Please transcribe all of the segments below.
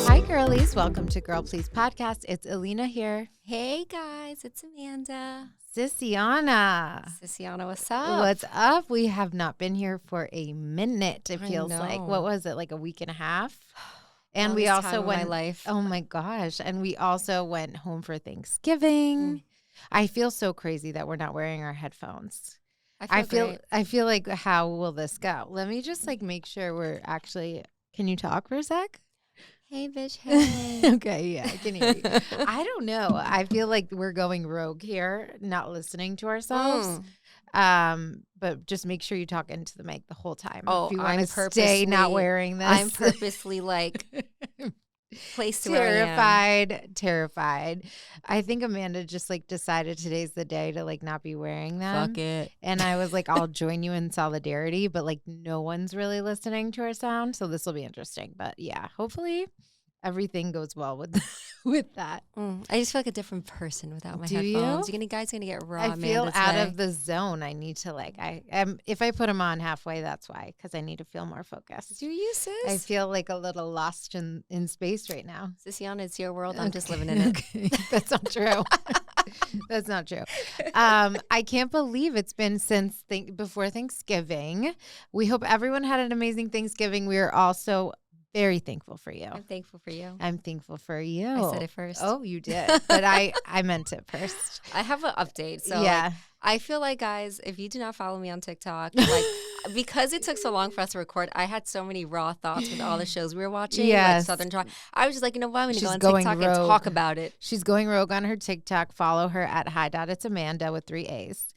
Hi, girlies. Welcome to Girl Please Podcast. It's Alina here. Hey, guys. It's Amanda. Sissiana. What's up? What's up? We have not been here for a minute, it I feels like. know. What was it, like a week and a half? And we Longest also time of went. my life. Oh my gosh. And we also went home for Thanksgiving. I feel so crazy that we're not wearing our headphones. I feel like, how will this go? Let me just like make sure we're actually. Can you talk for a sec? Hey, bitch. Hey. Okay, yeah, I can hear you. I don't know. I feel like we're going rogue here, not listening to ourselves. But just make sure you talk into the mic the whole time. Oh, if you want to stay not wearing this. I'm purposely like placed to where I am. Terrified. I think Amanda just like decided today's the day to like not be wearing them. Fuck it. And I was like, I'll join you in solidarity, but like no one's really listening to our sound, so this will be interesting. But yeah, hopefully everything goes well with that. I just feel like a different person without my Do headphones. you? You guys gonna get raw. I feel Amanda out today. of the zone. I need to like if I put them on halfway, that's why, because I need to feel more focused. Do you, sis? I feel like a little lost in space right now. Sissiana, it's your world. I'm just living in it. Okay. That's not true. That's not true. I can't believe it's been since before Thanksgiving. We hope everyone had an amazing Thanksgiving. We are also very thankful for you. I'm thankful for you. I'm thankful for you. I said it first. Oh, you did. But I meant it first. I have an update. So yeah. Like, I feel like, guys, if you do not follow me on TikTok, like because it took so long for us to record, I had so many raw thoughts with all the shows we were watching. Yes. Like Southern Charm. I was just like, you know what? I'm going to go on going TikTok rogue. and talk about it. She's going rogue on her TikTok. Follow her at hi.itsamanda with 3 A's.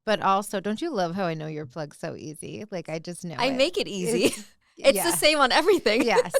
But also, don't you love how I know your plug so easy? Like, I just know I make it easy. It's yeah. the same on everything. Yes.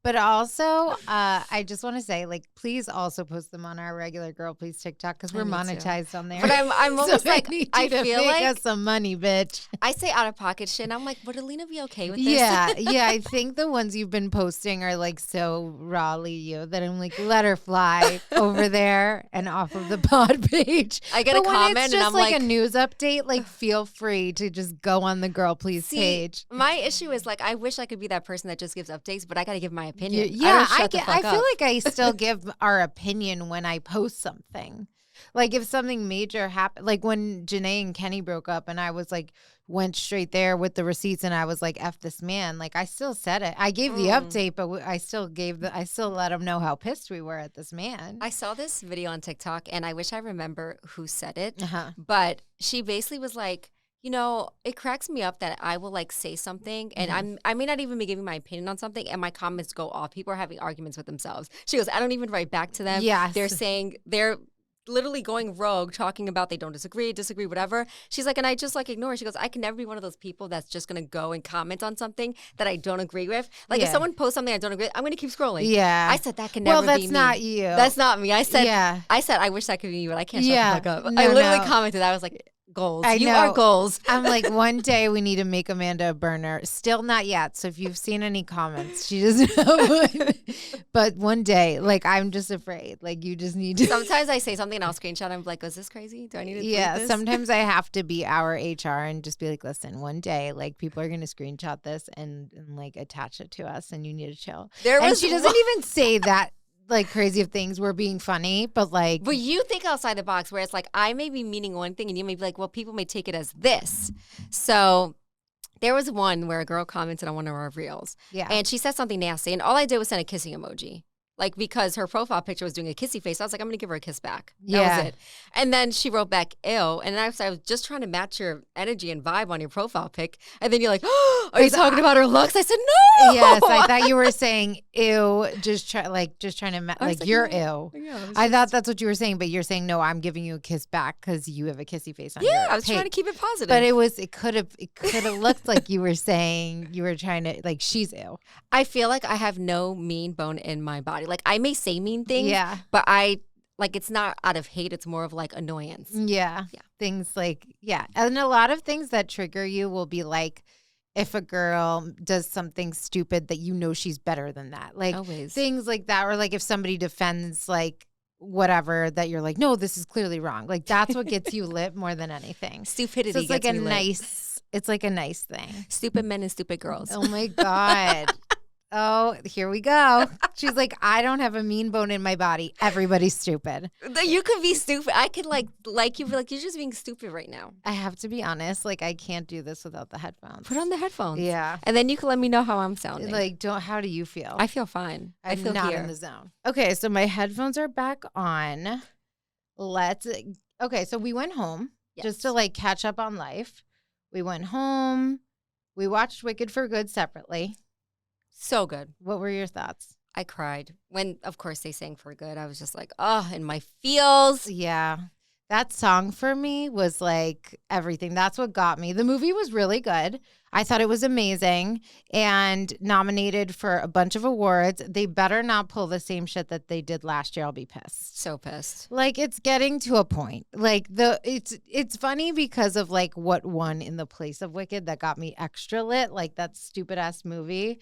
But also, I just want to say, like, please also post them on our regular Girl Please TikTok, because we're monetized on there. But I'm almost like, I feel like us some money, bitch. I say out of pocket shit, and I'm like, would Alina be okay with this? Yeah, yeah. I think the ones you've been posting are like so rawly you that I'm like, let her fly over there and off of the pod page. I get a comment, it's just and I'm like like a news update. Like, feel free to just go on the Girl Please page. My issue is like, I wish I could be that person that just gives updates, but I got to give my opinion. Yeah, I feel like I still give our opinion when I post something. Like if something major happened, like when Janae and Kenny broke up and I was like, went straight there with the receipts and I was like, F this man. Like I still said it. I gave the update, but I still let him know how pissed we were at this man. I saw this video on TikTok and I wish I remember who said it, but she basically was like, you know, it cracks me up that I will like say something and I may not even be giving my opinion on something and my comments go off. People are having arguments with themselves. She goes, I don't even write back to them. Yes. They're saying they're literally going rogue, talking about they don't disagree, whatever. She's like, and I just like ignore. She goes, I can never be one of those people that's just going to go and comment on something that I don't agree with. Like if someone posts something I don't agree with, I'm going to keep scrolling. Yeah. I said that can never be me. Well, that's not you. That's not me. I said, I wish that could be you, but I can't shut the fuck up. No, I literally commented. I was like, goals. I you know. are goals. I'm like, one day we need to make Amanda a burner. Still not yet. So if you've seen any comments, she doesn't know. But one day, like, I'm just afraid. Like, you just need to. Sometimes I say something and I'll screenshot. I'm like, is this crazy? Do I need to delete this? Sometimes I have to be our HR and just be like, listen, one day, like, people are going to screenshot this and like attach it to us and you need to chill. She doesn't even say that. Like crazy of things, we're being funny, but like. But you think outside the box where it's like, I may be meaning one thing and you may be like, well, people may take it as this. So there was one where a girl commented on one of our reels. Yeah. And she said something nasty. And all I did was send a kissing emoji. Like, because her profile picture was doing a kissy face. I was like, I'm going to give her a kiss back. That was it. And then she wrote back, ew. And I was just trying to match your energy and vibe on your profile pic. And then you're like, oh, are you talking about her looks? I said, no. Yes, I thought you were saying, ew, just trying to, like, you're ew. Yeah, I thought that's what you were saying, but you're saying, no, I'm giving you a kiss back because you have a kissy face on your I was trying to keep it positive. But it could have looked like you were saying, you were trying to, like, she's ew. I feel like I have no mean bone in my body. Like, I may say mean things, but it's not out of hate. It's more of like annoyance. Yeah. Things like, and a lot of things that trigger you will be like, if a girl does something stupid that you know she's better than that. Like, always. Things like that. Or like if somebody defends like whatever that you're like, no, this is clearly wrong. Like that's what gets you lit more than anything. Stupidity. So it's like gets a me nice. lit. It's like a nice thing. Stupid men and stupid girls. Oh my God. Oh, here we go. She's like, I don't have a mean bone in my body. Everybody's stupid. You could be stupid. I could like you, but like you're just being stupid right now. I have to be honest. Like I can't do this without the headphones. Put on the headphones. Yeah. And then you can let me know how I'm sounding. Like, how do you feel? I feel fine. I feel not here. in the zone. Okay, so my headphones are back on. Okay, so we went home just to like catch up on life. We went home. We watched Wicked for Good separately. So good. What were your thoughts? I cried. When, of course, they sang For Good. I was just like, oh, in my feels. Yeah. That song for me was like everything. That's what got me. The movie was really good. I thought it was amazing and nominated for a bunch of awards. They better not pull the same shit that they did last year. I'll be pissed. So pissed. Like it's getting to a point. Like it's funny because of like what won in the place of Wicked that got me extra lit. Like that stupid ass movie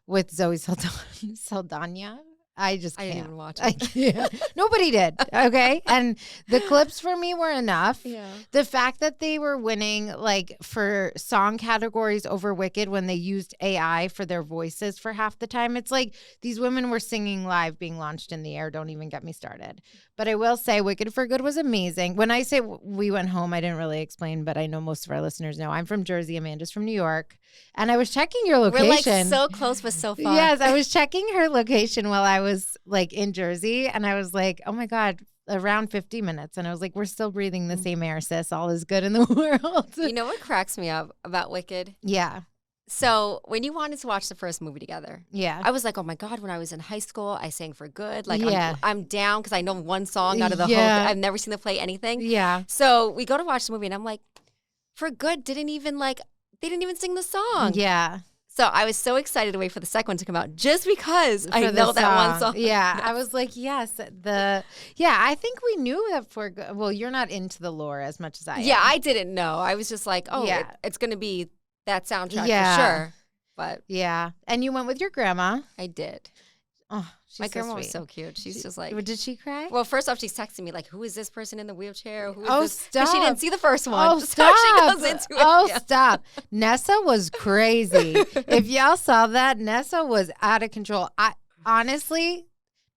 with Zoe Saldana. I just can't. I didn't even watch it. I can't. Nobody did. Okay. And the clips for me were enough. Yeah. The fact that they were winning like for song categories over Wicked when they used AI for their voices for half the time. It's like these women were singing live being launched in the air. Don't even get me started. But I will say Wicked for Good was amazing. When I say we went home, I didn't really explain, but I know most of our listeners know. I'm from Jersey. Amanda's from New York. And I was checking your location. We're like so close but so far. Yes, I was checking her location while I was like in Jersey. And I was like, oh my God, around 50 minutes. And I was like, we're still breathing the same air, sis. All is good in the world. You know what cracks me up about Wicked? Yeah. So when you wanted to watch the first movie together, yeah, I was like, oh my God, when I was in high school, I sang For Good. Like, yeah. I'm down because I know one song out of the whole thing. I've never seen them play anything. Yeah. So we go to watch the movie and I'm like, For Good they didn't even sing the song. Yeah. So I was so excited to wait for the second one to come out just because I know that one song. Yeah. I was like, yes. I think we knew that For Good. Well, you're not into the lore as much as I am. Yeah, I didn't know. I was just like, oh, it's going to be that soundtrack for sure. But yeah. And you went with your grandma. I did. Oh, my grandma was so cute. She's just like, did she cry? Well, first off, she's texting me like, who is this person in the wheelchair? Who is this? Stop. She didn't see the first one. Oh, stop. So she goes into it. Oh, stop. Nessa was crazy. If y'all saw that, Nessa was out of control. I honestly,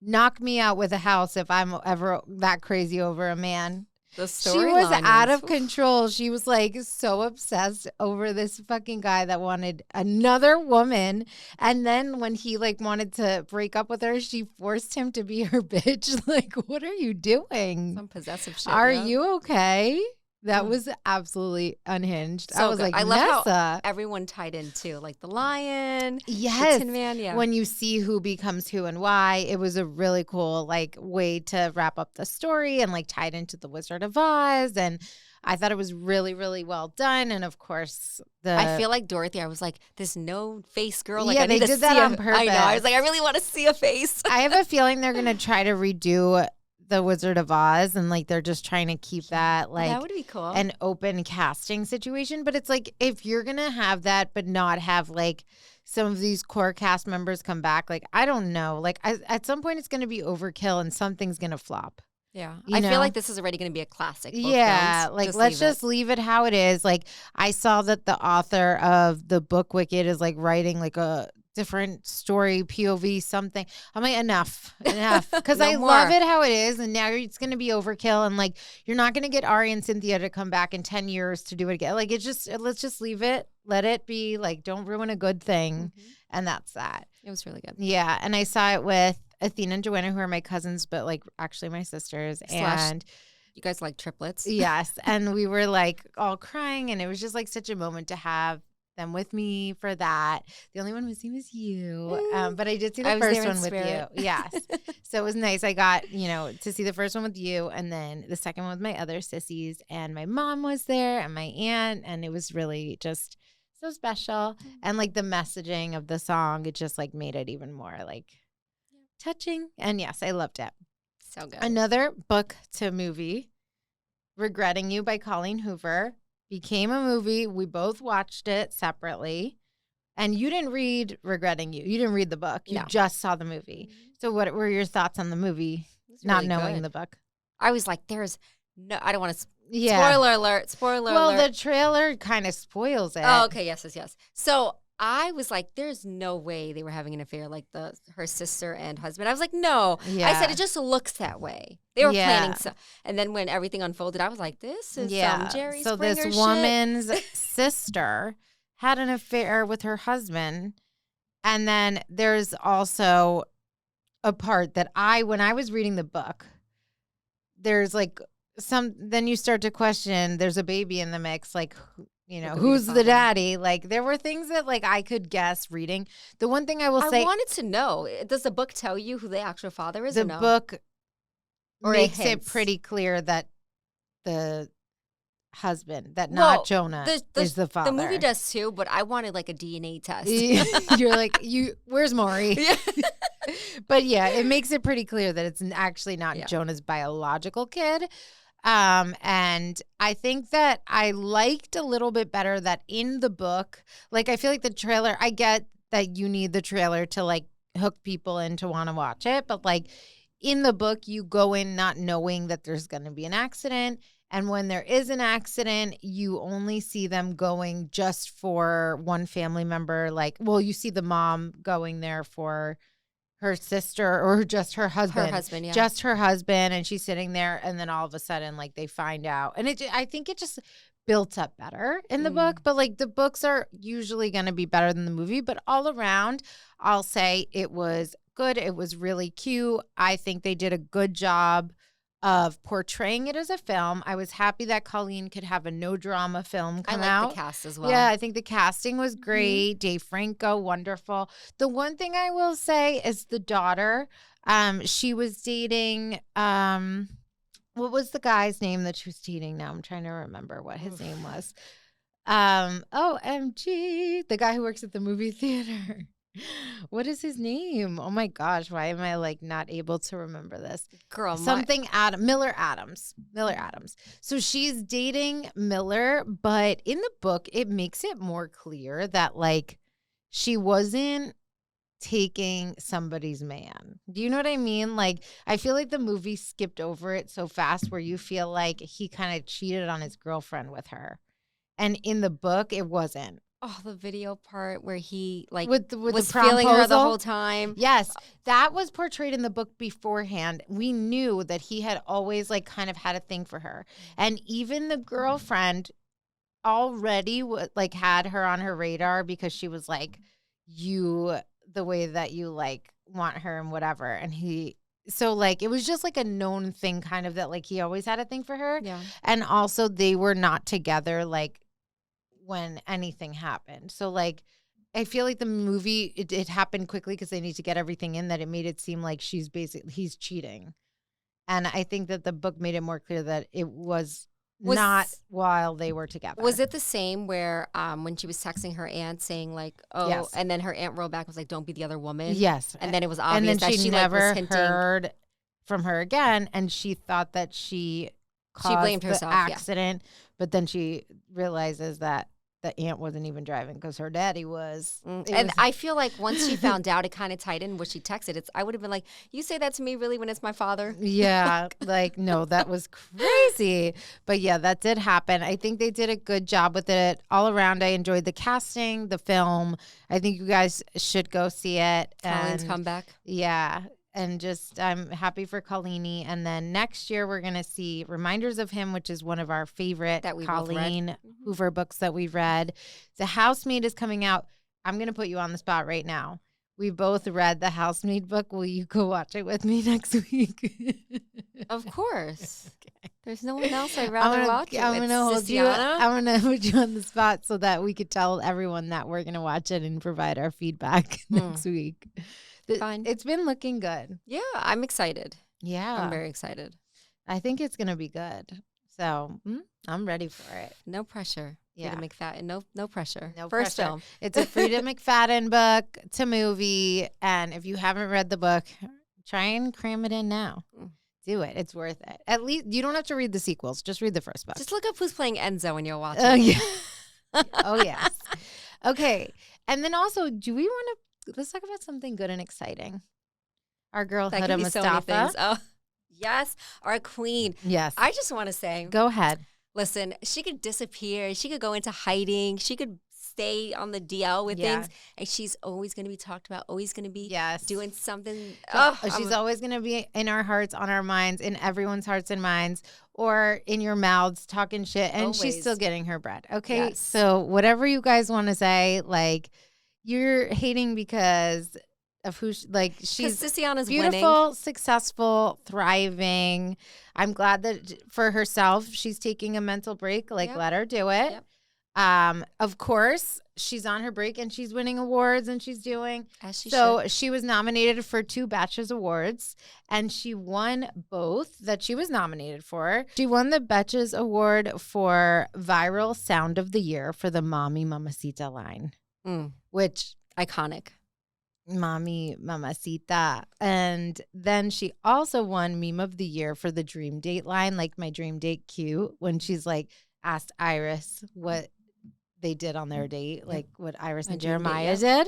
knock me out with a house if I'm ever that crazy over a man. She was out of control. She was like so obsessed over this fucking guy that wanted another woman. And then when he like wanted to break up with her, she forced him to be her bitch. Like, what are you doing? Some possessive shit. Are you okay? That was absolutely unhinged. So I was good. like, I love Nessa. how everyone tied in too, like the lion, yes, the Tin Man. Yeah, when you see who becomes who and why, it was a really cool like way to wrap up the story and like tied into the Wizard of Oz. And I thought it was really, really well done. And of course, I feel like Dorothy. I was like, this no face girl. Like, yeah, I need they to did that on purpose. I know. I was like, I really want to see a face. I have a feeling they're gonna try to redo the Wizard of Oz, and like they're just trying to keep that like that would be cool, an open casting situation. But it's like if you're gonna have that but not have like some of these core cast members come back, like I don't know, like at some point it's gonna be overkill and something's gonna flop. Yeah, I feel like this is already going to be a classic. Yeah, like let's just leave it how it is. Like I saw that the author of the book Wicked is like writing like a different story, POV, something. I'm like, enough. Because I love it how it is. And now it's going to be overkill. And like, you're not going to get Ari and Cynthia to come back in 10 years to do it again. Like, let's just leave it. Let it be. Like, don't ruin a good thing. Mm-hmm. And that's that. It was really good. Yeah. And I saw it with Athena and Joanna, who are my cousins, but like actually my sisters. And you guys like triplets. Yes. And we were like all crying. And it was just like such a moment to have them with me for that. The only one missing was you. But I did see the first one with you. Yes. So it was nice. I got, to see the first one with you. And then the second one with my other sissies. And my mom was there and my aunt. And it was really just so special. And like the messaging of the song, it just like made it even more like touching. And yes, I loved it. So good. Another book to movie, Regretting You by Colleen Hoover, became a movie. We both watched it separately. And you didn't read Regretting You. You didn't read the book. You just saw the movie. So what were your thoughts on the movie? not knowing the book. I was like, there's no, I don't want to. Yeah. Spoiler alert. Well, the trailer kind of spoils it. Oh, okay. Yes. So I was like, there's no way they were having an affair like her sister and husband. I was like, no. Yeah. I said, it just looks that way. They were planning so. And then when everything unfolded, I was like, this is some Jerry Springer this woman's sister had an affair with her husband. And then there's also a part that when I was reading the book, there's like then you start to question, there's a baby in the mix, like, you know, who's the daddy? Like, there were things that, like, I could guess reading. The one thing I will say. I wanted to know, does the book tell you who the actual father is? The book makes it pretty clear that the husband, not Jonah, is the father. The movie does too, but I wanted like a DNA test. You're like, where's Maury? Yeah. But yeah, it makes it pretty clear that it's actually not Jonah's biological kid. And I think that I liked a little bit better that in the book, like, I feel like the trailer, I get that you need the trailer to like hook people in to want to watch it. But like in the book, you go in not knowing that there's going to be an accident. And when there is an accident, you only see them going just for one family member. Like, well, you see the mom going there for her sister or just her husband. Just her husband, and she's sitting there, and then all of a sudden, like, they find out. And I think it just built up better in the book. But, like, the books are usually going to be better than the movie. But all around, I'll say it was good. It was really cute. I think they did a good job of portraying it as a film. I was happy that Colleen could have a no-drama film come out. I like the cast as well. Yeah, I think the casting was great. Dave Franco, wonderful. The one thing I will say is the daughter. She was dating, what was the guy's name that she was dating now? I'm trying to remember what his name was. OMG, the guy who works at the movie theater. What is his name? Oh my gosh, why am I like not able to remember this? Girl, Miller Adams. So she's dating Miller, but in the book it makes it more clear that like she wasn't taking somebody's man. Do you know what I mean? Like, I feel like the movie skipped over it so fast where you feel like he kind of cheated on his girlfriend with her. And in the book, it wasn't. Oh, the video part where he like was feeling her the whole time. Yes, that was portrayed in the book beforehand. We knew that he had always like kind of had a thing for her. And even the girlfriend already like had her on her radar because she was like, the way that you like want her and whatever. And so like it was just like a known thing kind of that like he always had a thing for her. Yeah. And also they were not together like when anything happened. So like I feel like the movie it happened quickly because they need to get everything in, that it made it seem like he's cheating. And I think that the book made it more clear that it was not while they were together. Was it the same where when she was texting her aunt saying like, oh, yes. And then her aunt wrote back and was like, don't be the other woman? Yes. And then it was obvious and then that she never like, was heard from her again, and she thought that she blamed herself, the accident, but then she realizes that the aunt wasn't even driving because her daddy was. And I feel like once she found out, it kind of tied in what she texted. I would have been like, you say that to me really when it's my father? Yeah, like, no, that was crazy. But yeah, that did happen. I think they did a good job with it. All around, I enjoyed the casting, the film. I think you guys should go see it. Colleen's comeback. Yeah. And just, I'm happy for Colleen. And then next year, we're going to see Reminders of Him, which is one of our favorite Colleen Hoover books that we've read. The Housemaid is coming out. I'm going to put you on the spot right now. We both read the Housemaid book. Will you go watch it with me next week? Of course. Okay. There's no one else I'd rather watch it. I'm going to put you on the spot so that we could tell everyone that we're going to watch it and provide our feedback next week. Fine. It's been looking good. Yeah, I'm excited. Yeah. I'm very excited. I think it's going to be good. So I'm ready for it. No pressure. Yeah. Frida McFadden. No pressure. No First pressure. film. It's a Frida McFadden book to movie. And if you haven't read the book, try and cram it in now. Do it. It's worth it. At least you don't have to read the sequels. Just read the first book. Just look up who's playing Enzo when you're watching. Oh, yeah. Oh, yes. Okay. And then also, do we want to let's talk about something good and exciting. Our girl Huda Mustafa. Oh, Yes, our queen. Yes. I just want to say. Go ahead. Listen, she could disappear. She could go into hiding. She could stay on the DL with things. And she's always going to be talked about, always going to be doing something. She's always going to be in our hearts, on our minds, in everyone's hearts and minds, or in your mouths talking shit. And always. She's still getting her bread. Okay. Yes. So whatever you guys want to say, like, you're hating because of who, she's Sissy beautiful, winning. Successful, thriving. I'm glad that for herself, she's taking a mental break. Like, let her do it. Yep. Of course, she's on her break and she's winning awards and she's doing. As she should. She was nominated for 2 Betches Awards and she won both that she was nominated for. She won the Betches Award for Viral Sound of the Year for the Mommy Mamacita line, which iconic. Mommy Mamacita. And then she also won Meme of the Year for the Dream Date line, like my dream date cute, when she's like asked Iris what they did on their date, like what Iris and Jeremiah did.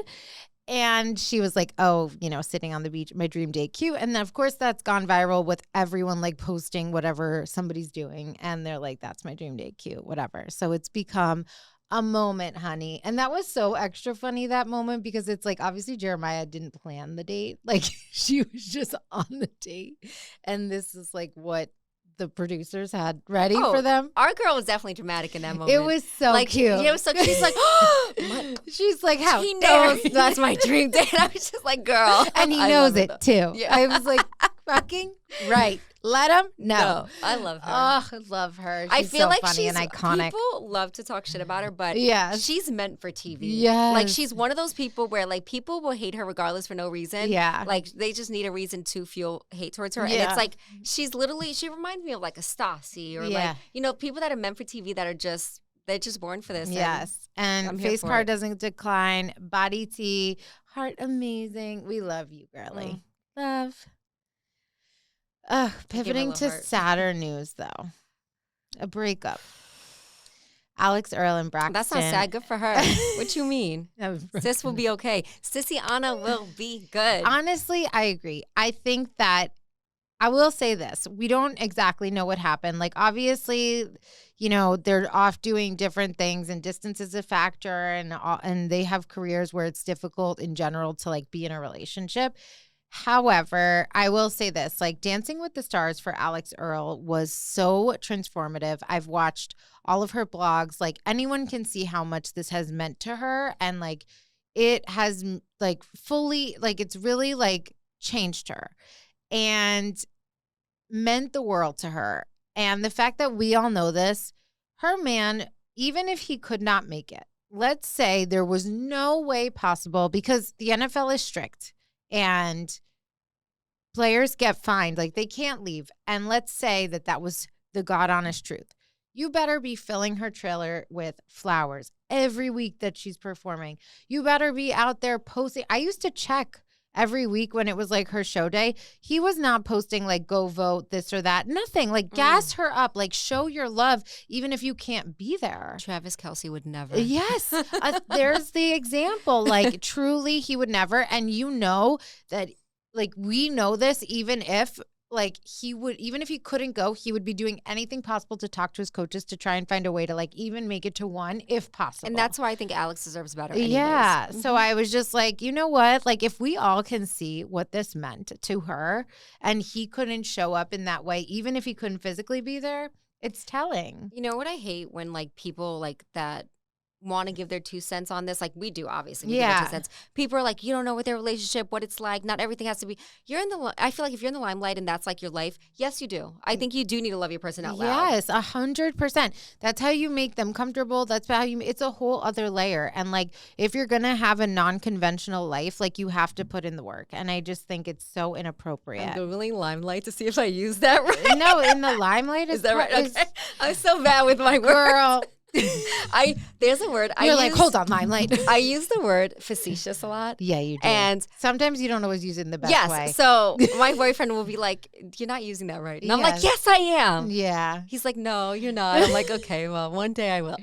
And she was like, oh, sitting on the beach, my dream date cute. And then, of course, that's gone viral with everyone like posting whatever somebody's doing. And they're like, that's my dream date cute, whatever. So it's become a moment, honey. And that was so extra funny, that moment, because it's like, obviously Jeremiah didn't plan the date. Like, she was just on the date. And this is like what the producers had ready for them. Our girl was definitely dramatic in that moment. It was so cute. It was so cute. She's like, she's like, how he knows that's my dream date. I was just like, girl. And he knows it too. Yeah. I was like, fucking right. Let him know. No, I love her. Oh, I love her. She's I feel so like funny she's and iconic. People love to talk shit about her, but she's meant for TV. Yes. Like, she's one of those people where like people will hate her regardless for no reason. Yeah. Like, they just need a reason to feel hate towards her. And it's like, she reminds me of like a Stassi or like, people that are meant for TV that are they're just born for this. Yes. And face part doesn't decline. Body tea. Heart amazing. We love you, girly. Love. Pivoting to sadder news, though. A breakup. Alix Earle and Braxton. That's not sad. Good for her. What you mean? Sis will be okay. Sissy Anna will be good. Honestly, I agree. I think that I will say this. We don't exactly know what happened. Like, obviously, they're off doing different things and distance is a factor and they have careers where it's difficult in general to like be in a relationship. However, I will say this, like Dancing with the Stars for Alix Earle was so transformative. I've watched all of her blogs. Like, anyone can see how much this has meant to her. And like, it has like fully, like, it's really like changed her and meant the world to her. And the fact that we all know this, her man, even if he could not make it, let's say there was no way possible because the NFL is strict. And players get fined, like they can't leave. And let's say that was the God honest truth. You better be filling her trailer with flowers every week that she's performing. You better be out there posting. I used to check every week when it was like her show day. He was not posting like, go vote this or that. Nothing. Like, gas her up. Like, show your love, even if you can't be there. Travis Kelce would never. Yes. There's the example. Like, truly, he would never. And that, like, we know this, even if he couldn't go, he would be doing anything possible to talk to his coaches to try and find a way to like even make it to one if possible. And that's why I think Alix deserves better anyways. Yeah. So I was just like, you know what? Like, if we all can see what this meant to her and he couldn't show up in that way, even if he couldn't physically be there, it's telling. You know what I hate when like people like that want to give their 2 cents on this, like we do, obviously. We give our 2 cents. People are like, you don't know what their relationship, what it's like. Not everything has to be. I feel like if you're in the limelight and that's like your life, yes, you do. I think you do need to love your person out loud. Yes, 100%. That's how you make them comfortable. That's how it's a whole other layer. And like, if you're gonna have a non-conventional life, like you have to put in the work. And I just think it's so inappropriate. I'm Googling limelight to see if I use that right. No, in the limelight is that right? Okay. I'm so bad with my words. Girl. There's a word. You're like, hold on, limelight. I use the word facetious a lot. Yeah, you do. And sometimes you don't always use it in the best way. Yes. So my boyfriend will be like, you're not using that right. And I'm like, yes, I am. Yeah. He's like, no, you're not. I'm like, okay, well, one day I will.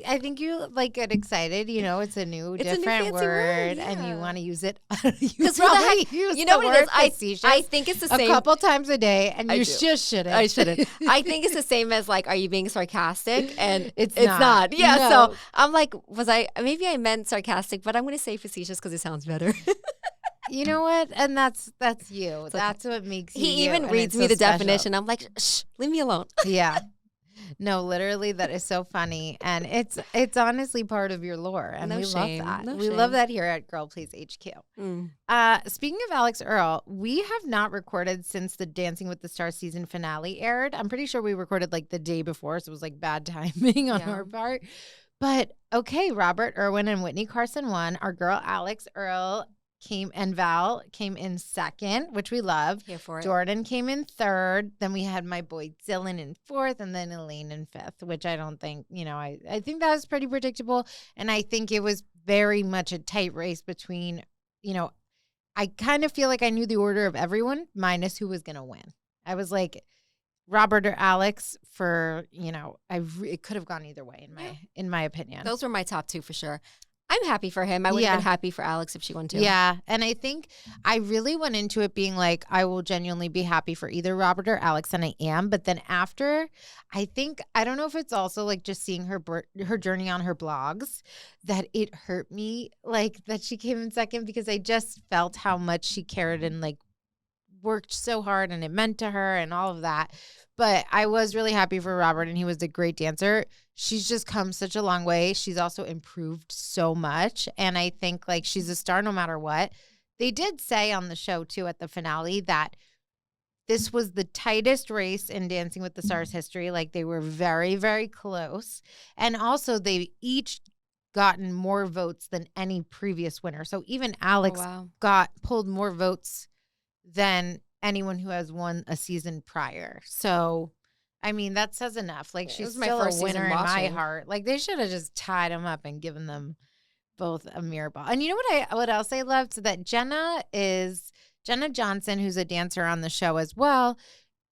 I think you like get excited. You know, it's a new, different word, and you want to use it. Because who the heck? You know what it is? I think it's the same a couple times a day, and you just shouldn't. I shouldn't. I think it's the same as like, are you being sarcastic? And it's not. Yeah. No. So I'm like, maybe I meant sarcastic, but I'm going to say facetious because it sounds better. You know what? And that's you. It's that's what makes you. He even reads me the definition. I'm like, shh, leave me alone. Yeah. No, literally, that is so funny, and it's honestly part of your lore, and we love that. We love that here at Girl Please HQ. Speaking of Alix Earle, we have not recorded since the Dancing with the Stars season finale aired. I'm pretty sure we recorded like the day before, so it was like bad timing on our part. But okay, Robert Irwin and Whitney Carson won. Our girl Alix Earle Val came in second, which we love. Here for it. Jordan came in third. Then we had my boy Dylan in fourth, and then Elaine in fifth, which I don't think, I think that was pretty predictable. And I think it was very much a tight race between, I kind of feel like I knew the order of everyone minus who was going to win. I was like, Robert or Alix for, it could have gone either way in my opinion. Those were my top two for sure. I'm happy for him. I would have been happy for Alix if she won too. Yeah. And I think I really went into it being like, I will genuinely be happy for either Robert or Alix, and I am. But then after, I don't know if it's also like just seeing her journey on her blogs, that it hurt me like that she came in second, because I just felt how much she cared and like worked so hard and it meant to her and all of that. But I was really happy for Robert, and he was a great dancer. She's just come such a long way. She's also improved so much. And I think like she's a star no matter what. They did say on the show too at the finale that this was the tightest race in Dancing with the Stars history. Like they were very, very close. And also they each gotten more votes than any previous winner. So even Alix pulled more votes than anyone who has won a season prior. So, I mean, that says enough. Like, she's still a winner in my heart. Like, they should have just tied them up and given them both a mirror ball. And you know what else I loved? So that Jenna Johnson, who's a dancer on the show as well,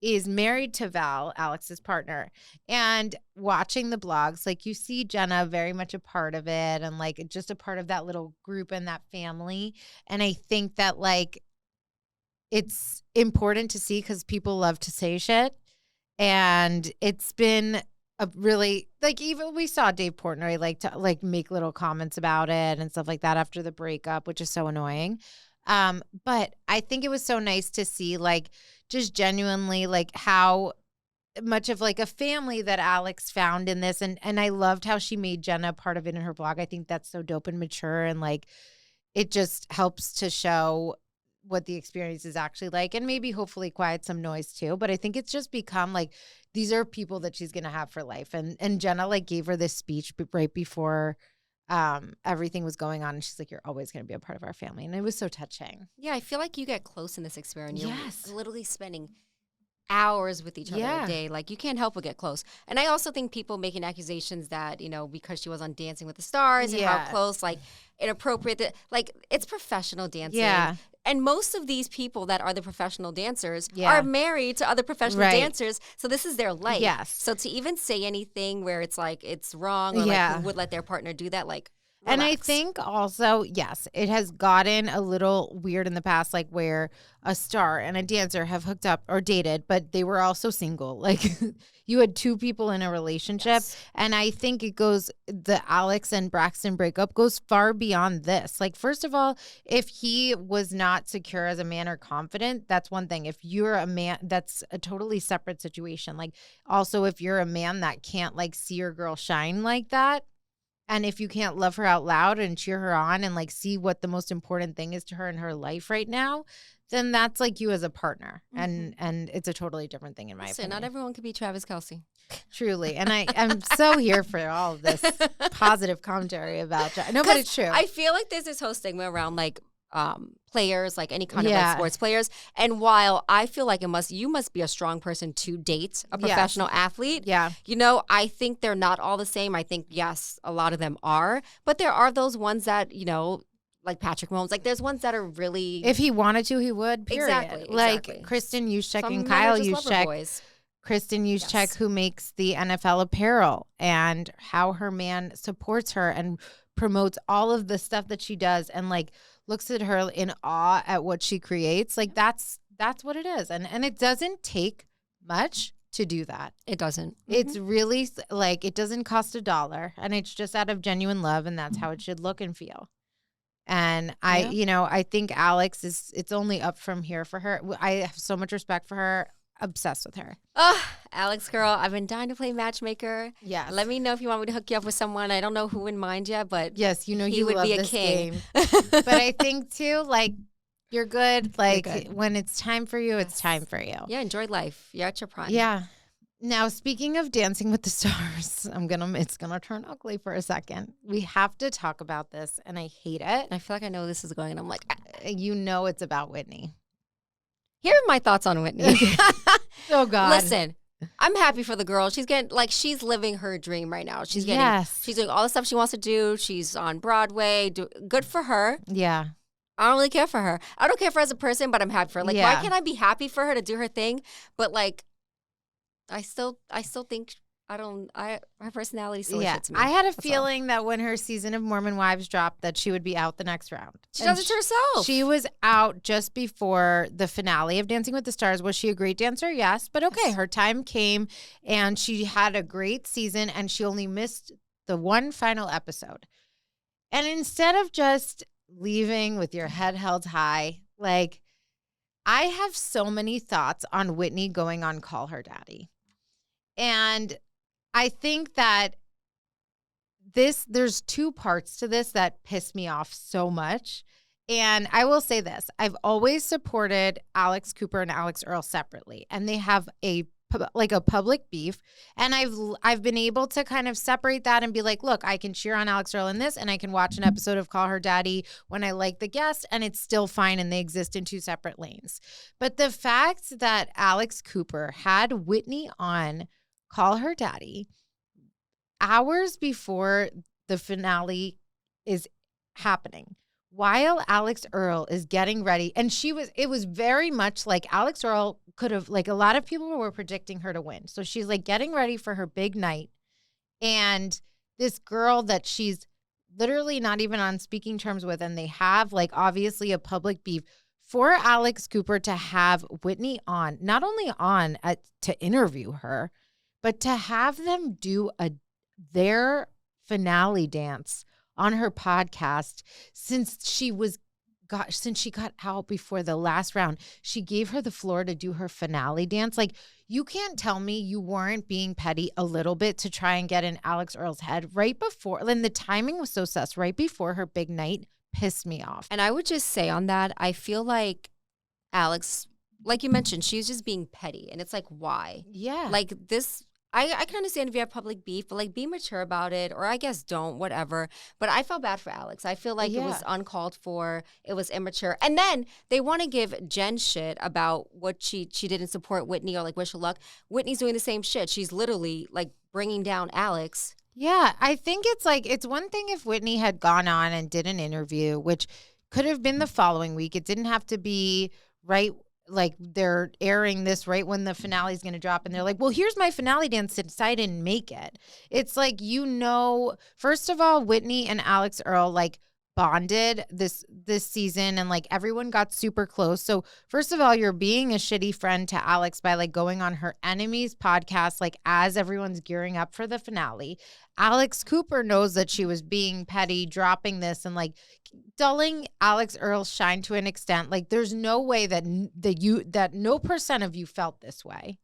is married to Val, Alix's partner. And watching the blogs, like, you see Jenna very much a part of it and, like, just a part of that little group and that family. And I think that, like, it's important to see because people love to say shit. And it's been a really, like, even we saw Dave Portnoy like to like make little comments about it and stuff like that after the breakup, which is so annoying. But I think it was so nice to see like just genuinely like how much of like a family that Alix found in this. And I loved how she made Jenna part of it in her blog. I think that's so dope and mature, and like it just helps to show what the experience is actually like, and maybe hopefully quiet some noise too. But I think it's just become like these are people that she's gonna have for life. And Jenna like gave her this speech right before everything was going on, and she's like, "You're always gonna be a part of our family," and it was so touching. Yeah, I feel like you get close in this experience. You're literally spending hours with each other a day. Like, you can't help but get close. And I also think people making accusations that, because she was on Dancing with the Stars and how close, like, inappropriate, like, it's professional dancing. Yeah. And most of these people that are the professional dancers are married to other professional dancers. So this is their life. Yes. So to even say anything where it's like it's wrong or like who would let their partner do that, like, relax. And I think also, yes, it has gotten a little weird in the past, like where a star and a dancer have hooked up or dated, but they were also single. Like you had two people in a relationship. Yes. And I think the Alix and Braxton breakup goes far beyond this. Like, first of all, if he was not secure as a man or confident, that's one thing. If you're a man, that's a totally separate situation. Like, also, if you're a man that can't like see your girl shine like that, and if you can't love her out loud and cheer her on and like see what the most important thing is to her in her life right now, then that's like you as a partner. Mm-hmm. And it's a totally different thing in my opinion. Not everyone can be Travis Kelce. Truly. And I'm so here for all of this positive commentary about no, but it's true. I feel like there's this whole stigma around like players, like any kind of like sports players. And while I feel like you must be a strong person to date a professional athlete. Yeah. I think they're not all the same. I think, yes, a lot of them are. But there are those ones that, like Patrick Mahomes, like there's ones that are really. If he wanted to, he would, period. Exactly. Like Kristen Juszczyk and Kyle Juszczyk. Kristen Juszczyk, who makes the NFL apparel, and how her man supports her and promotes all of the stuff that she does, and like looks at her in awe at what she creates. Like that's what it is. And it doesn't take much to do that. It doesn't. It's really like, it doesn't cost $1, and it's just out of genuine love, and that's how it should look and feel. And I think Alix it's only up from here for her. I have so much respect for her. Obsessed with her. Oh, Alix girl, I've been dying to play matchmaker. Yeah. Let me know if you want me to hook you up with someone. I don't know who in mind yet, but yes, he would love be a king. Game. But I think too, like, you're good. Like, you're good. When it's time for you, it's time for you. Yeah, enjoy life. You're at your prime. Yeah. Now, speaking of Dancing with the Stars, it's gonna turn ugly for a second. We have to talk about this, and I hate it. I feel like I know this is going, and I'm like, it's about Whitney. Here are my thoughts on Whitney. Oh, God. Listen, I'm happy for the girl. She's she's living her dream right now. She's doing all the stuff she wants to do. She's on Broadway. Good for her. Yeah. I don't really care for her. I don't care for her as a person, but I'm happy for her. Why can't I be happy for her to do her thing? But I still think her personality still shits me. I had a feeling that when her season of Mormon Wives dropped, that she would be out the next round. She does it to herself. She was out just before the finale of Dancing with the Stars. Was she a great dancer? Yes. But okay, her time came, and she had a great season, and she only missed the one final episode. And instead of just leaving with your head held high, like, I have so many thoughts on Whitney going on Call Her Daddy. And I think that there's two parts to this that piss me off so much. And I will say this. I've always supported Alex Cooper and Alix Earle separately. And they have a public beef. And I've been able to kind of separate that and be like, look, I can cheer on Alix Earle in this, and I can watch an episode of Call Her Daddy when I like the guest, and it's still fine, and they exist in two separate lanes. But the fact that Alex Cooper had Whitney on Call Her Daddy hours before the finale is happening, while Alix Earle is getting ready, and it was very much like Alix Earle could have, like, a lot of people were predicting her to win. So she's like getting ready for her big night, and this girl that she's literally not even on speaking terms with, and they have like obviously a public beef, for Alex Cooper to have Whitney on, not only on to interview her, but to have them do their finale dance on her podcast since she got out before the last round. She gave her the floor to do her finale dance. Like, you can't tell me you weren't being petty a little bit to try and get in Alix Earle's head right before. And the timing was so sus. Right before her big night pissed me off. And I would just say on that, I feel like Alix, like you mentioned, she's just being petty. And it's like, why? Yeah. Like this, I can understand if you have public beef, but like be mature about it, or I guess don't, whatever. But I felt bad for Alix. I feel like it was uncalled for. It was immature. And then they want to give Jen shit about what she didn't support Whitney or like wish her luck. Whitney's doing the same shit. She's literally like bringing down Alix. Yeah, I think it's one thing if Whitney had gone on and did an interview, which could have been the following week. It didn't have to be right. Like, they're airing this right when the finale is going to drop, and they're like, well, here's my finale dance since I didn't make it. It's like, first of all, Whitney and Alix Earle like bonded this season, and like everyone got super close. So first of all, you're being a shitty friend to Alix by like going on her enemy's podcast, like as everyone's gearing up for the finale. Alex Cooper knows that she was being petty, dropping this and like dulling Alix Earle's shine to an extent. Like, there's no way that no percent of you felt this way.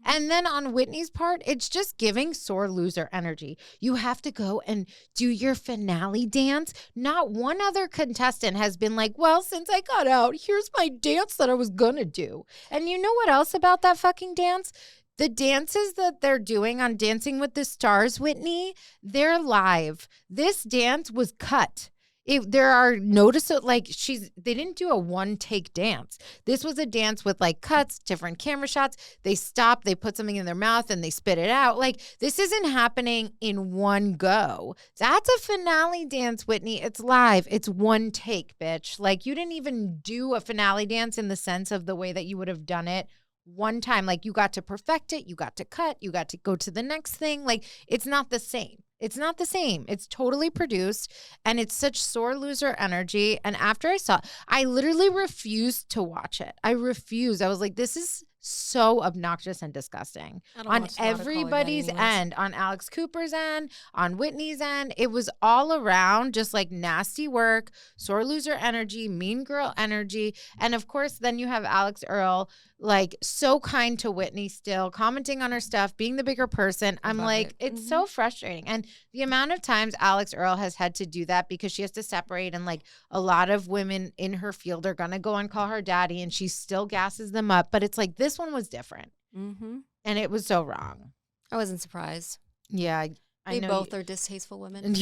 And then on Whitney's part, it's just giving sore loser energy. You have to go and do your finale dance. Not one other contestant has been like, well, since I got out, here's my dance that I was going to do. And you know what else about that fucking dance? The dances that they're doing on Dancing with the Stars, Whitney, they're live. This dance was cut. There are noticeable, like, they didn't do a one-take dance. This was a dance with, like, cuts, different camera shots. They stop, they put something in their mouth, and they spit it out. Like, this isn't happening in one go. That's a finale dance, Whitney. It's live. It's one take, bitch. Like, you didn't even do a finale dance in the sense of the way that you would have done it one time. Like, you got to perfect it, you got to cut, you got to go to the next thing. Like, it's not the same. It's not the same. It's totally produced, and it's such sore loser energy. And after I saw it, I literally refused to watch it. I refused. I was like, this is so obnoxious and disgusting on everybody's end, on Alix Cooper's end, on Whitney's end. It was all around just like nasty work, sore loser energy, mean girl energy. And of course, then you have Alix Earle, like, so kind to Whitney still, commenting on her stuff, being the bigger person. I'm like, it's so frustrating. And the amount of times Alix Earle has had to do that because she has to separate, and like a lot of women in her field are going to go and call her daddy, and she still gasses them up. But it's like, this one was different. And it was so wrong. I wasn't surprised. Yeah. They both are distasteful women.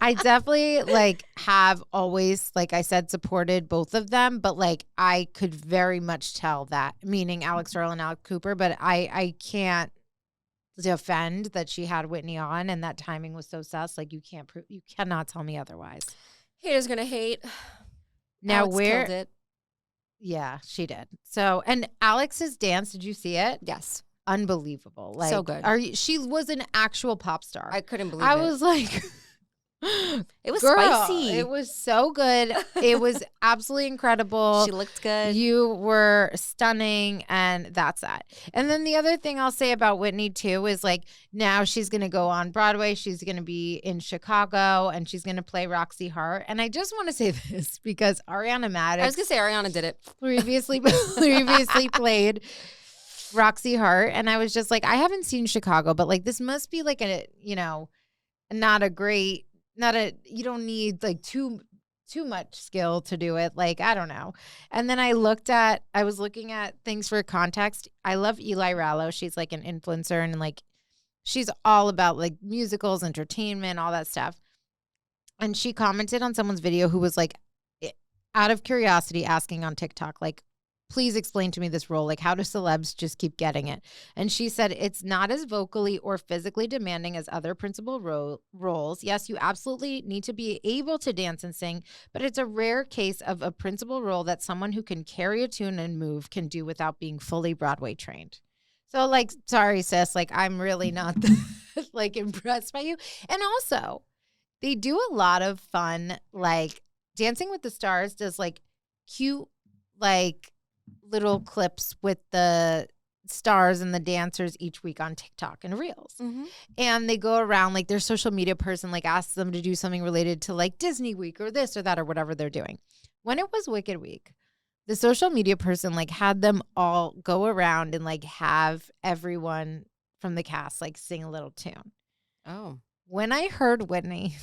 I definitely like have always, like I said, supported both of them, but like I could very much tell that, meaning Alix Earle and Alix Cooper, but I can't defend that she had Whitney on and that timing was so sus. Like, you cannot tell me otherwise. Haters gonna hate. Now Alix killed it. Yeah, she did. So, and Alix's dance, did you see it? Yes. Unbelievable. Like, so good. She was an actual pop star. I couldn't believe it. I was like, it was girl, spicy. It was so good. It was absolutely incredible. She looked good. You were stunning, and that's that. And then the other thing I'll say about Whitney too is, like, now she's going to go on Broadway. She's going to be in Chicago, and she's going to play Roxy Hart. And I just want to say this because Ariana Madix. I was going to say Ariana did it. Previously played Roxy Hart, and I was just like, I haven't seen Chicago, but like, this must be like a, you know, you don't need like too much skill to do it. Like, I don't know. And then I was looking at things for context. I love Eli Rallo. She's like an influencer, and like, she's all about like musicals, entertainment, all that stuff. And she commented on someone's video who was like, out of curiosity, asking on TikTok, like, please explain to me this role. Like, how do celebs just keep getting it? And she said, it's not as vocally or physically demanding as other principal roles. Yes, you absolutely need to be able to dance and sing, but it's a rare case of a principal role that someone who can carry a tune and move can do without being fully Broadway trained. So, like, sorry, sis, like, I'm really not like impressed by you. And also, they do a lot of fun, like, Dancing with the Stars does like cute, like, little clips with the stars and the dancers each week on TikTok and Reels. And they go around, like, their social media person like asks them to do something related to like Disney Week or this or that or whatever they're doing. When it was Wicked Week, the social media person like had them all go around and like have everyone from the cast like sing a little tune. Oh. When I heard Whitney,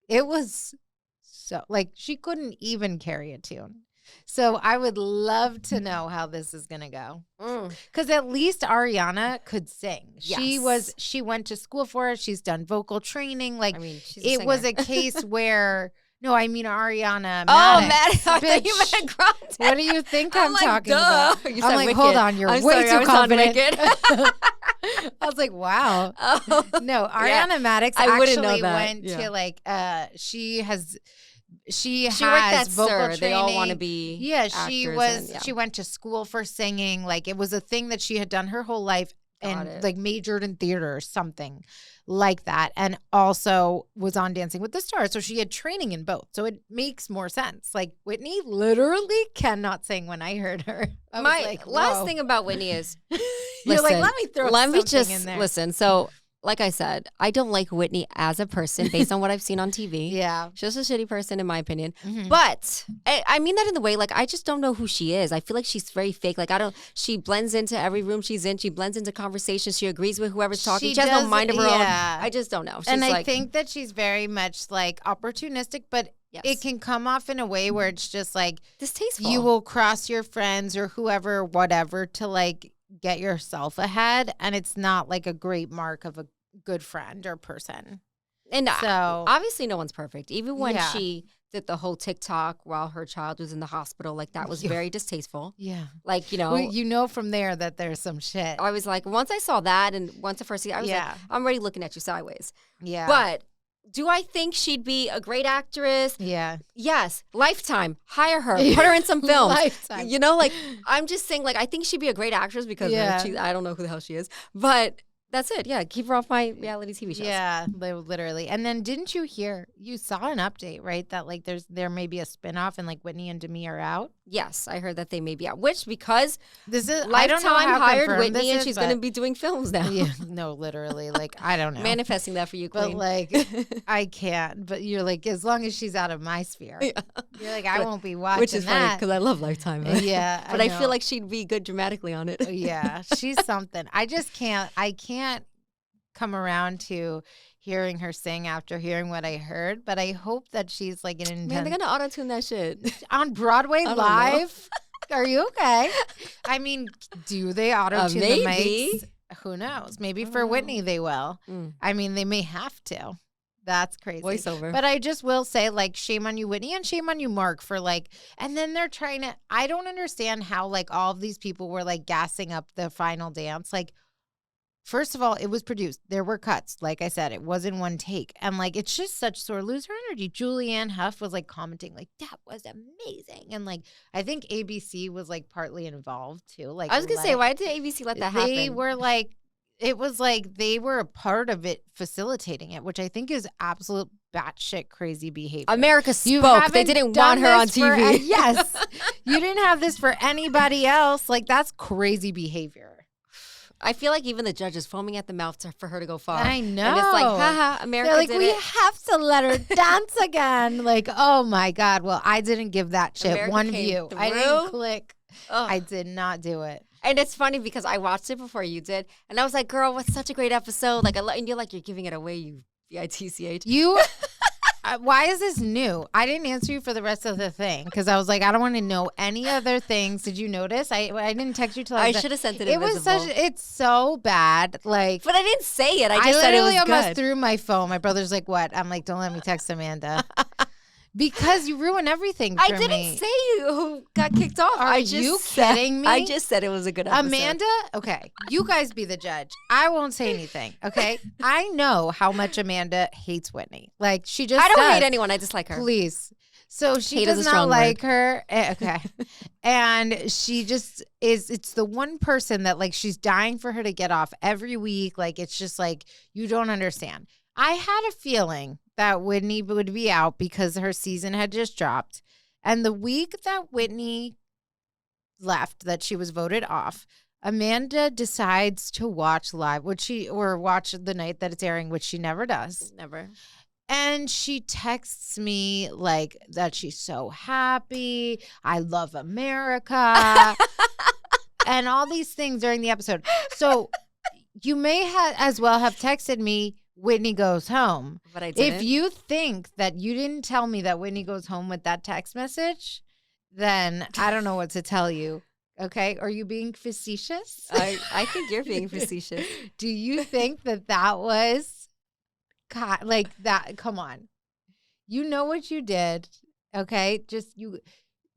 it was so like she couldn't even carry a tune. So I would love to know how this is going to go. Because at least Ariana could sing. Yes. She went to school for it. She's done vocal training. Like, I mean, it was a case where, no, I mean Ariana Madix. Oh, Madix. I thought you meant Grande. What do you think I'm like, talking about? You I'm like, Wicked. Hold on, you're I'm way sorry, too confident. I was like, wow. Oh, no, Ariana Madix actually went to like, she has that vocal training. They all want to be. Yeah, she went to school for singing. Like, it was a thing that she had done her whole life and like majored in theater or something like that, and also was on Dancing with the Stars. So she had training in both. So it makes more sense. Like, Whitney literally cannot sing. When I heard her, I was like, last thing about Whitney is, you're like, let me throw something in there. Listen. So, like I said, I don't like Whitney as a person based on what I've seen on TV. Yeah. She's a shitty person in my opinion. But I mean that in the way, like, I just don't know who she is. I feel like she's very fake. Like, she blends into every room she's in. She blends into conversations. She agrees with whoever's talking. She has no mind of her own. I just don't know. And I think that she's very much like opportunistic, but it can come off in a way where it's just like distasteful. You will cross your friends or whoever, whatever, to like get yourself ahead, and it's not like a great mark of a good friend or person. And so obviously no one's perfect. Even when she did the whole TikTok while her child was in the hospital, like, that was very distasteful. Yeah. Like, you know from there that there's some shit. I was like, once I saw that, and once the first scene, I was like, I'm already looking at you sideways. Yeah. But Do I think she'd be a great actress? Yeah. Yes. Lifetime. Hire her. Put her in some films. Lifetime. You know, like, I'm just saying, like, I think she'd be a great actress because I don't know who the hell she is. But that's it. Yeah. Keep her off my reality TV shows. Yeah, literally. And then didn't you saw an update, right? That like there may be a spinoff and like Whitney and Demi are out? Yes, I heard that they may be out. Which, because Lifetime hired Whitney and she's going to be doing films now. Yeah, no, literally. Like, I don't know. Manifesting that for you, Colleen. But like, I can't. But you're like, as long as she's out of my sphere. Yeah. You're like, I won't be watching Which is that. funny because I love Lifetime. Yeah. But I feel like she'd be good dramatically on it. Yeah, she's something. I can't come around to hearing her sing after hearing what I heard, but I hope that she's like an intense. Man, they're gonna auto-tune that shit on Broadway live. Are you okay? I mean, do they auto-tune the mics? Who knows? Maybe for Whitney they will. I mean, they may have to. That's crazy. Voiceover. But I just will say, like, shame on you, Whitney, and shame on you, Mark, for like, and then they're trying to, I don't understand how like all of these people were like gassing up the final dance. Like, first of all, it was produced. There were cuts. Like I said, it wasn't one take. And like, it's just such sore loser energy. Julianne Hough was like commenting like, that was amazing. And like, I think ABC was like partly involved too. Like, I was going to say, why did ABC let that happen? They were like, it was like they were a part of it facilitating it, which I think is absolute batshit crazy behavior. America spoke. They didn't want her on TV. Yes. You didn't have this for anybody else. Like, that's crazy behavior. I feel like even the judges foaming at the mouth for her to go far. I know. And it's like, haha, America They're like, did we it. have to let her dance again. Like, oh my God. Well, I didn't give that shit America one came view. through. I didn't click. Ugh. I did not do it. And it's funny because I watched it before you did. And I was like, girl, what's such a great episode. Like, and you're like, you're giving it away, you bitch. You... why is this new? I didn't answer you for the rest of the thing because I was like, I don't want to know any other things. Did you notice? I didn't text you till I should have sent it. It was it's so bad. Like, but I didn't say it. I just said it was literally almost good. threw my phone. My brother's like, what? I'm like, don't let me text Amanda. Because you ruin everything for me. I didn't say who got kicked off. Are you kidding me? I just said it was a good episode. Amanda, okay, you guys be the judge. I won't say anything, okay? I know how much Amanda hates Whitney. Like, she just I don't does. hate anyone. I just like her. Please. So she Hate does is a not strong like word. her. Okay. And she just is, it's the one person that like she's dying for her to get off every week. Like, it's just like, you don't understand. I had a feeling that Whitney would be out because her season had just dropped. And the week that Whitney left, that she was voted off, Amanda decides to watch live, or watch the night that it's airing, which she never does. Never. And she texts me like that she's so happy. I love America. And all these things during the episode. So you may as well have texted me, Whitney goes home. But I didn't. If you think that you didn't tell me that Whitney goes home with that text message, then I don't know what to tell you. Okay? Are you being facetious? I think you're being facetious. Do you think that was like that? Come on. You know what you did. Okay? Just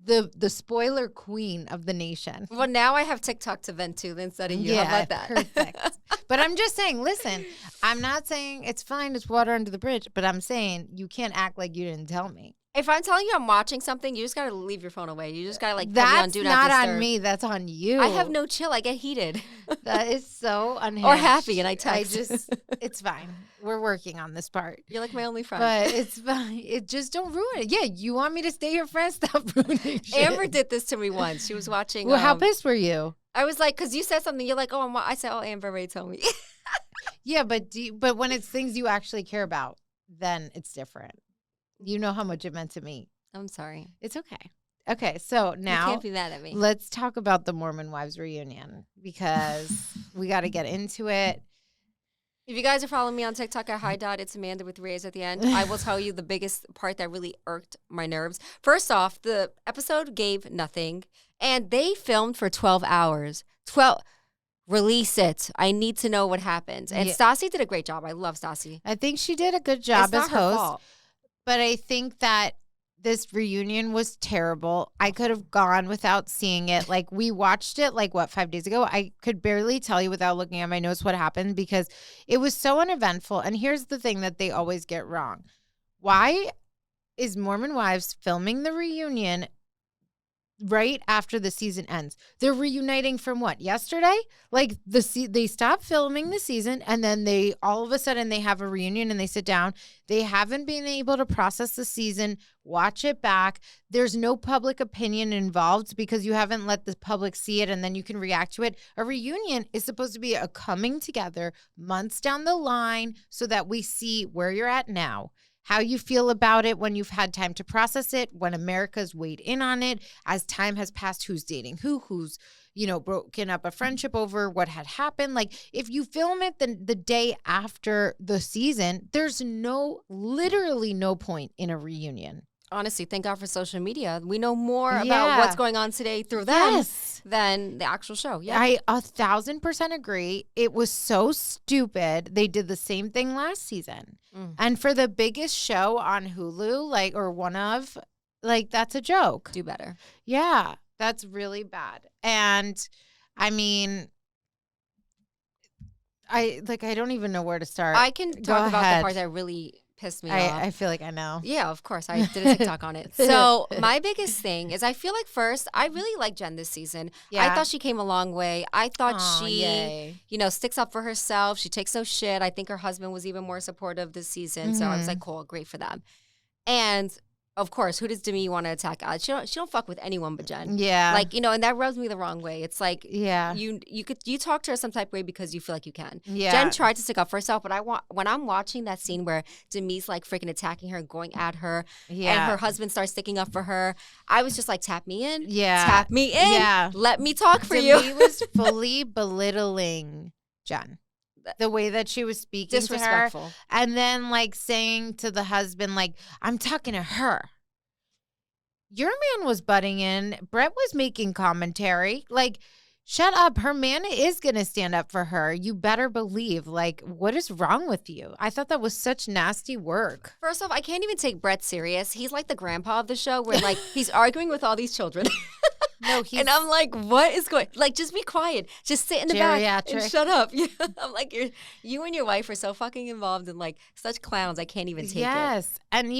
the spoiler queen of the nation. Well, now I have TikTok to vent to instead of you. Yeah, How about that? Perfect. But I'm just saying, listen, I'm not saying it's fine, it's water under the bridge, but I'm saying you can't act like you didn't tell me. If I'm telling you I'm watching something, you just got to leave your phone away. You just got to like put me on That's do not disturb. on me. That's on you. I have no chill. I get heated. That is so unhinged. Or happy and I text. It's fine. We're working on this part. You're like my only friend. But it's fine. It just don't ruin it. Yeah, you want me to stay your friend? Stop ruining shit. Amber did this to me once. She was watching. Well, how pissed were you? I was like, because you said something. You're like, oh, I said, oh, Amber already told me. Yeah, but when it's things you actually care about, then it's different. You know how much it meant to me. I'm sorry. It's okay. Okay, so now you can't be mad at me. Let's talk about the Mormon Wives reunion because we got to get into it. If you guys are following me on TikTok at Huda, it's Amanda with Reyes at the end. I will tell you the biggest part that really irked my nerves. First off, the episode gave nothing, and they filmed for 12 hours. Release it. I need to know what happens. And Stassi did a great job. I love Stassi. I think she did a good job as host. Fault. But I think that this reunion was terrible. I could have gone without seeing it. Like, we watched it, 5 days ago? I could barely tell you without looking at my notes what happened because it was so uneventful. And here's the thing that they always get wrong. Why is Mormon Wives filming the reunion right after the season ends? They're reuniting from what, yesterday? Like, they stop filming the season, and then they all of a sudden they have a reunion and they sit down. They haven't been able to process the season, watch it back. There's no public opinion involved because you haven't let the public see it and then you can react to it. A reunion is supposed to be a coming together months down the line so that we see where you're at now, how you feel about it when you've had time to process it, when America's weighed in on it, as time has passed, who's dating who's, broken up a friendship over what had happened. Like, if you film it the day after the season, there's literally no point in a reunion. Honestly, thank God for social media. We know more about what's going on today through them than the actual show. Yeah, I 1,000% agree. It was so stupid. They did the same thing last season. And for the biggest show on Hulu, or one of, that's a joke. Do better. Yeah, that's really bad. And I mean, I don't even know where to start. I can talk about the part that really pissed me off. I feel like I know. Yeah, of course. I did a TikTok on it. So my biggest thing is I feel like first, I really like Jen this season. Yeah. I thought she came a long way. I thought she, sticks up for herself. She takes no shit. I think her husband was even more supportive this season. So I was like, cool, great for them. And of course, who does Demi want to attack? She don't fuck with anyone but Jen. Yeah. And that rubs me the wrong way. It's like, you talk to her some type of way because you feel like you can. Yeah. Jen tried to stick up for herself, but when I'm watching that scene where Demi's freaking attacking her, going at her, and her husband starts sticking up for her, I was just like, tap me in. Yeah. Tap me in. Yeah. Let me talk for you. Demi was fully belittling Jen. The way that she was speaking to her. And then saying to the husband, I'm talking to her. Your man was butting in. Brett was making commentary. Shut up. Her man is going to stand up for her. You better believe. What is wrong with you? I thought that was such nasty work. First off, I can't even take Brett serious. He's like the grandpa of the show where he's arguing with all these children. No, and I'm like, what is going? Just be quiet. Just sit in the back and shut up. Yeah. I'm like, you and your wife are so fucking involved in such clowns. I can't even take it. Yes, and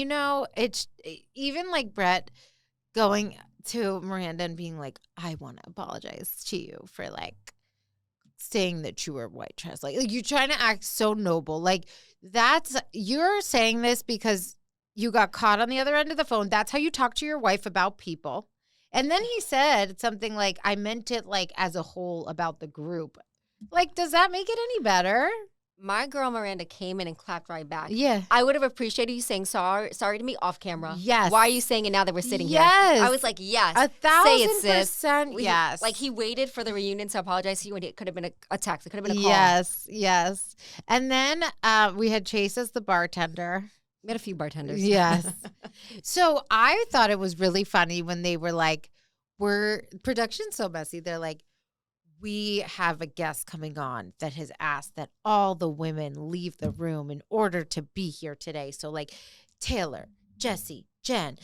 it's even Brett going to Miranda and being like, I want to apologize to you for saying that you were white trash. You're trying to act so noble. You're saying this because you got caught on the other end of the phone. That's how you talk to your wife about people. And then he said something I meant it as a whole about the group. Does that make it any better? My girl Miranda came in and clapped right back. Yeah. I would have appreciated you saying sorry to me off camera. Yes. Why are you saying it now that we're sitting here? Yes. I was like, yes. 1,000%. Yes. He waited for the reunion to apologize to you, and it could have been a text. It could have been a call. Yes. And then we had Chase as the bartender. We had a few bartenders. Yes. So I thought it was really funny when they were production's so messy. They're we have a guest coming on that has asked that all the women leave the room in order to be here today. So Taylor, Jesse, Jen,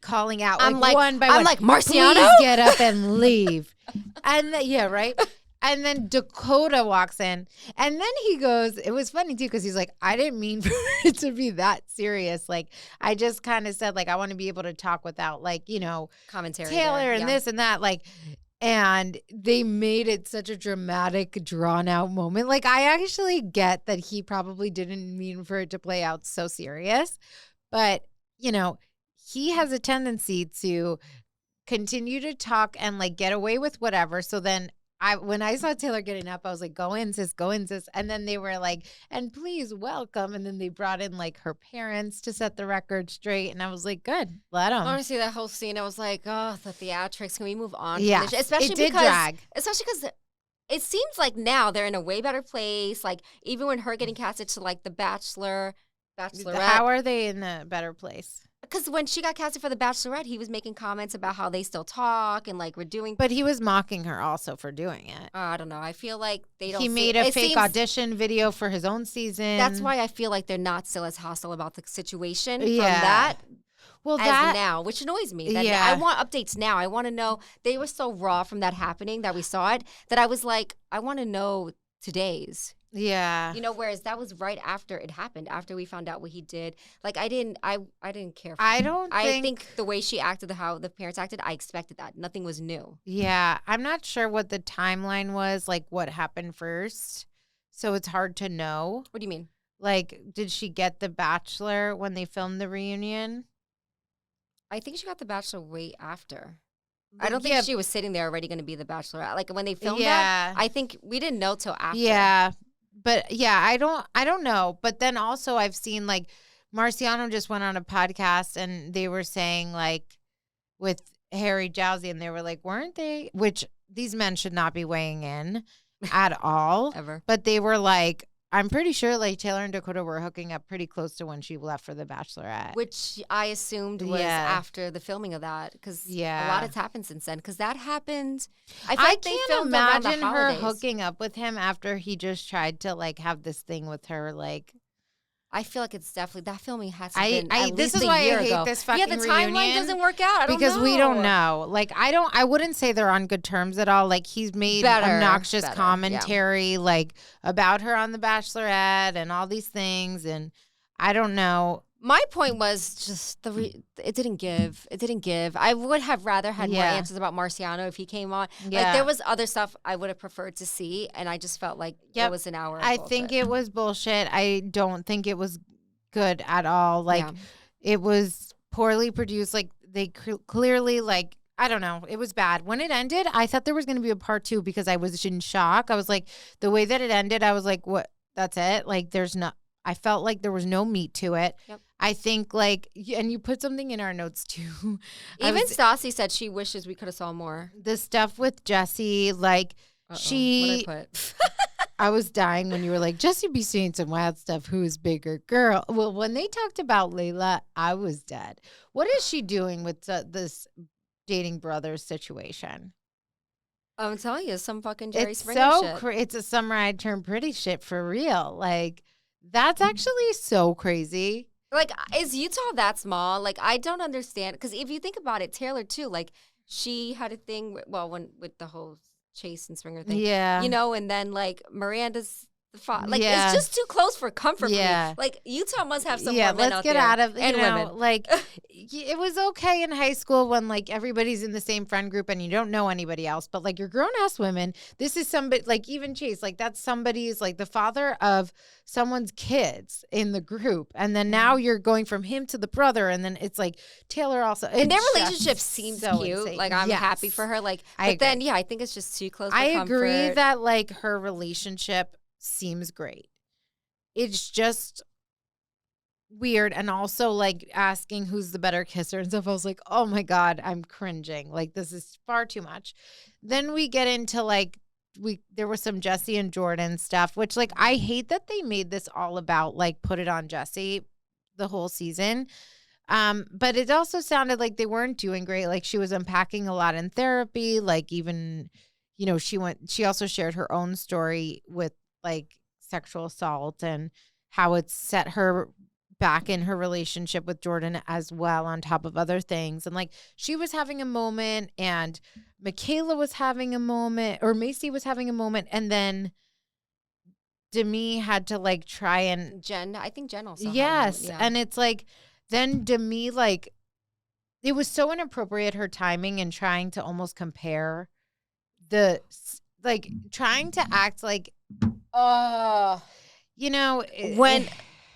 calling out one by one. I'm Marciano, please get up and leave. And right. And then Dakota walks in, and then he goes, it was funny too, because he's like, I didn't mean for it to be that serious. I just kind of said, I want to be able to talk without, commentary, Taylor and this and that. And they made it such a dramatic, drawn out moment. I actually get that he probably didn't mean for it to play out so serious. But, he has a tendency to continue to talk and get away with whatever. So then when I saw Taylor getting up, I was like, go in, sis, go in, sis. And then they were and please welcome. And then they brought in her parents to set the record straight. And I was like, good, let them. Honestly, that whole scene, I was like, oh, the theatrics. Can we move on? Yeah, especially it did drag. Especially because it seems like now they're in a way better place. Even when her getting casted to The Bachelorette. How are they in a better place? Because when she got casted for The Bachelorette, he was making comments about how they still talk and we're doing. But he was mocking her also for doing it. I don't know. I feel like they don't. He made a fake audition video for his own season. That's why I feel like they're not still as hostile about the situation from that. now, which annoys me. I want updates now. I want to know. They were so raw from that happening that we saw it that I was like, I want to know today's. Yeah. Whereas that was right after it happened, after we found out what he did. Like, I didn't care for I think the way she acted, how the parents acted, I expected that. Nothing was new. Yeah. I'm not sure what the timeline was, like what happened first. So it's hard to know. What do you mean? Like, did she get The Bachelor when they filmed the reunion? I think she got The Bachelor way after. I don't think she was sitting there already going to be The Bachelor. Like, when they filmed that, I think we didn't know till after. Yeah. But yeah, I don't know. But then also I've seen like Marciano just went on a podcast and they were saying like with Harry Jowsey and they were like, weren't they? Which these men should not be weighing in at all. Ever. But they were like, I'm pretty sure like Taylor and Dakota were hooking up pretty close to when she left for The Bachelorette. Which I assumed was after the filming of that. Because a lot has happened since then. Because that happened. I can't imagine her hooking up with him after he just tried to like have this thing with her. Like, I feel like it's definitely that filming has to been at this least is a why year I hate ago. this fucking the reunion timeline doesn't work out. I don't because know. we don't know. Like I wouldn't say they're on good terms at all. Like he's made obnoxious commentary like about her on The Bachelorette and all these things, and I don't know. My point was just it didn't give. It didn't give. I would have rather had more answers about Marciano if he came on. Yeah. Like there was other stuff I would have preferred to see, and I just felt like it was an hour. I think it was bullshit. I don't think it was good at all. Like it was poorly produced. Like they clearly like. I don't know. It was bad. When it ended, I thought there was going to be a part 2 because I was in shock. I was like, the way that it ended, I was like, what? That's it? Like there's not. I felt like there was no meat to it. Yep. I think like, and you put something in our notes too. Even Stassi said she wishes we could have saw more. The stuff with Jessie, like she, what I put? I was dying when you were like, Jessie be saying some wild stuff. Who's bigger, girl? Well, when they talked about Layla, I was dead. What is she doing with this dating brothers situation? I'm telling you, some fucking Jerry Springer shit. It's a summer I turned pretty shit for real. Like, that's actually so crazy. Like, is Utah that small? Like, I don't understand. Because if you think about it, Taylor, too, like, she had a thing, with the whole Chase and Springer thing. Yeah. And then, like, Miranda's like, it's just too close for comfort for me. Like, Utah must have some more men let's out get there. out of, women. Like, it was okay in high school when, like, everybody's in the same friend group and you don't know anybody else. But, like, you're grown-ass women. This is somebody, like, even Chase, like, that's somebody's, like, the father of someone's kids in the group. And then now you're going from him to the brother. And then it's, like, Taylor also. And their relationship seems so cute. Insane. Like, I'm happy for her. Like, but then, I think it's just too close for comfort. I agree that, like, her relationship seems great. It's just weird. And also like asking who's the better kisser and stuff. I was like, oh my God, I'm cringing. Like this is far too much. Then we get into like, there was some Jessie and Jordan stuff, which like, I hate that they made this all about like, put it on Jessie the whole season. But it also sounded like they weren't doing great. Like she was unpacking a lot in therapy. Like even, she also shared her own story with like sexual assault and how it set her back in her relationship with Jordan as well, on top of other things. And like she was having a moment and Michaela was having a moment, or Macy was having a moment, and then Demi had to like try and I think Jen also and it's like then Demi, like it was so inappropriate, her timing and trying to almost compare trying to act like when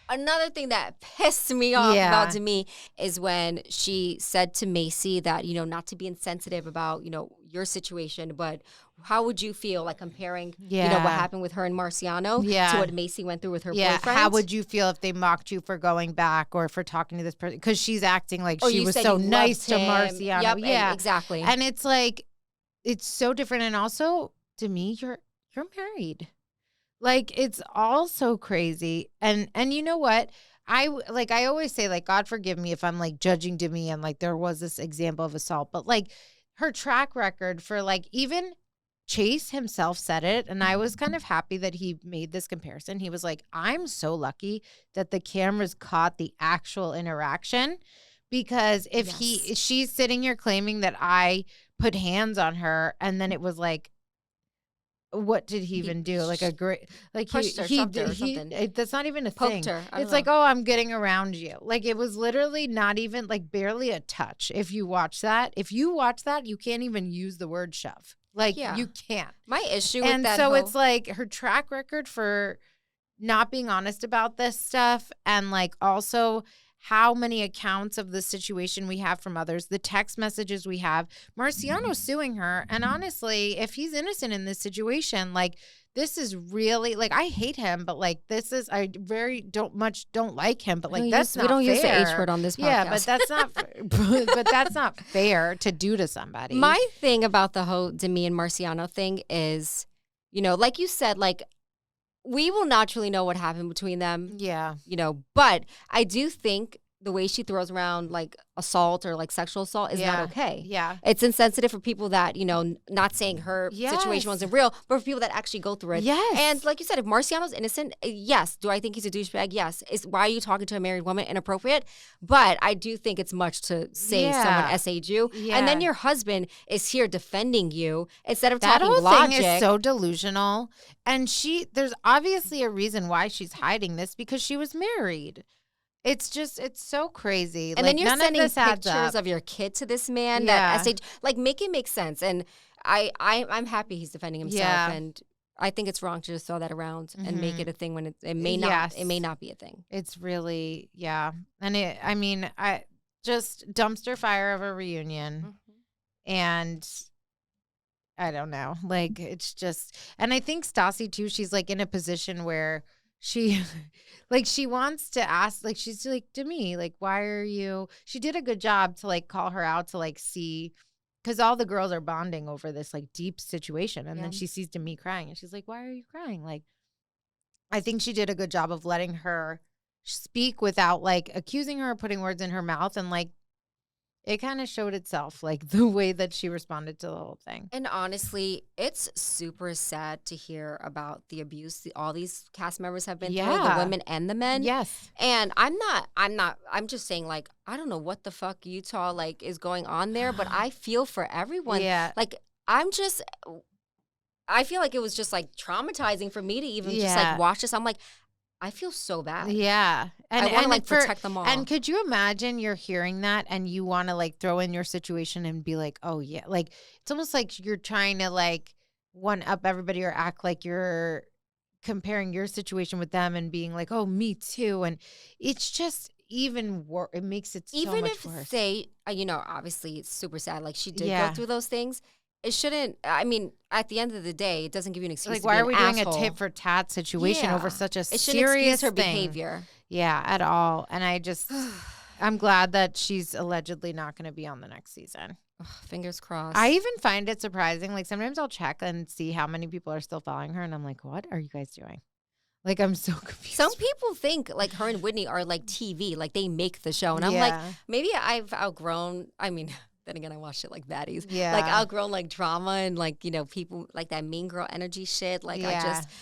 another thing that pissed me off about Demi is when she said to Macy that, not to be insensitive about, your situation, but how would you feel like comparing, what happened with her and Marciano to what Macy went through with her boyfriend? How would you feel if they mocked you for going back or for talking to this person? Because she's acting like she was so nice to Marciano. Yep, exactly. And it's like, it's so different. And also, Demi, you're married. Like, it's all so crazy. And you know what? I always say, like, God forgive me if I'm, like, judging Demi and, like, there was this example of assault. But, like, her track record for, like, even Chase himself said it. And I was kind of happy that he made this comparison. He was like, I'm so lucky that the cameras caught the actual interaction Because if she's sitting here claiming that I put hands on her, and then it was like, what did he even do? Like a great, like pushed her, shoved her or something. That's not even a Poked thing. her. It's like, oh, I'm getting around you. Like it was literally not even like barely a touch. If you watch that, you can't even use the word shove. Like you can't. My issue with that, and so it's like her track record for not being honest about this stuff, and like also how many accounts of the situation we have from others, the text messages we have, Marciano suing her. And honestly, if he's innocent in this situation, like this is really like, I hate him, but like this is, I don't like him, but like we don't use the H word on this podcast. Yeah, but that's not, but that's not fair to do to somebody. My thing about the whole Demi and Marciano thing is, you know, like you said, like we will naturally know what happened between them. Yeah. You know, but I do think the way she throws around like assault or like sexual assault is not okay. Yeah. It's insensitive for people that, you know, not saying her situation wasn't real, but for people that actually go through it. Yes. And like you said, if Marciano's innocent, yes. Do I think he's a douchebag? Yes. Why are you talking to a married woman? Inappropriate. But I do think it's much to say someone SA'd you. Yeah. And then your husband is here defending you instead of talking logic. That whole thing is so delusional. And there's obviously a reason why she's hiding this, because she was married. It's so crazy. And then you're sending pictures of your kid to this man. That SH, like, make it make sense. And I'm happy he's defending himself. Yeah. And I think it's wrong to just throw that around and make it a thing when it may not be a thing. It's really, And I just dumpster fire of a reunion. Mm-hmm. And I don't know. Like, it's just, and I think Stassi too, she's like in a position where she wants to ask, like, she's like, Demi, like, why are you, she did a good job to like call her out to like see, because all the girls are bonding over this like deep situation. And then she sees Demi crying and she's like, why are you crying? Like, I think she did a good job of letting her speak without like accusing her or putting words in her mouth. And like, it kind of showed itself, like the way that she responded to the whole thing. And honestly, it's super sad to hear about the abuse all these cast members have been through, the women and the men. Yes. And I'm just saying, like, I don't know what the fuck Utah like is going on there, but I feel for everyone. Yeah. Like, I feel like it was just like traumatizing for me to even just like watch this. I'm like, I feel so bad. Yeah. And I want to like protect them all. And could you imagine you're hearing that and you want to like throw in your situation and be like, oh yeah. Like, it's almost like you're trying to like one up everybody or act like you're comparing your situation with them and being like, oh, me too. And it's just even worse. It makes it so much worse. Even if they, you know, obviously it's super sad. Like, she did go through those things. It shouldn't, I mean, at the end of the day, it doesn't give you an excuse to be an asshole. Like, why are we doing a tit for tat situation over such a serious thing? It shouldn't excuse her behavior. Yeah, at all. And I'm glad that she's allegedly not going to be on the next season. Ugh, fingers crossed. I even find it surprising. Like, sometimes I'll check and see how many people are still following her. And I'm like, what are you guys doing? Like, I'm so confused. Some people think, like, her and Whitney are, like, TV. Like, they make the show. And I'm like, maybe I've outgrown, I mean... Then again, I watched it like baddies. Yeah. Like, outgrown, like, drama and, like, you know, people, like, that mean girl energy shit. Like,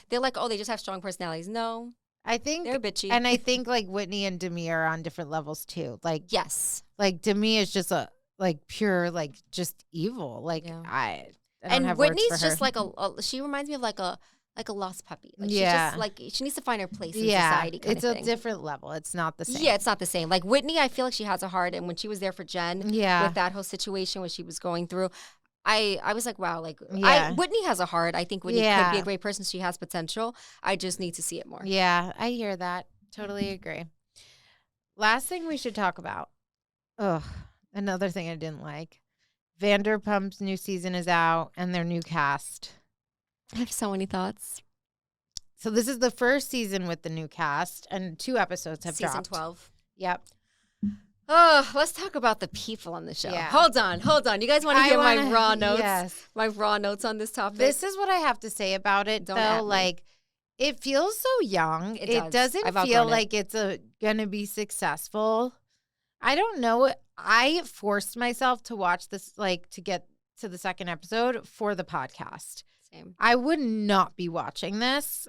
they're like, oh, they just have strong personalities. No. I think. They're bitchy. And I think, like, Whitney and Demi are on different levels, too. Like. Yes. Like, Demi is just a, like, pure, like, just evil. Like, I don't have Whitney's words for her. just like she reminds me of, like a lost puppy. Like, she's just, like, she needs to find her place in society kind of thing. It's a different level. It's not the same. Yeah, it's not the same. Like, Whitney, I feel like she has a heart. And when she was there for Jen with that whole situation, what she was going through, I was like, wow, like, Whitney has a heart. I think Whitney could be a great person. She has potential. I just need to see it more. Yeah, I hear that. Totally agree. Last thing we should talk about. Ugh, another thing I didn't like. Vanderpump's new season is out and their new cast. I have so many thoughts. So this is the first season with the new cast, and 2 episodes have dropped. Season 12. Yep. Oh, let's talk about the people on the show. Yeah. Hold on. You guys want to hear my raw notes? Yes. My raw notes on this topic? This is what I have to say about it, though. Like, it feels so young. It doesn't feel like it's going to be successful. I don't know. I forced myself to watch this, like, to get to the second episode for the podcast. Same. I would not be watching this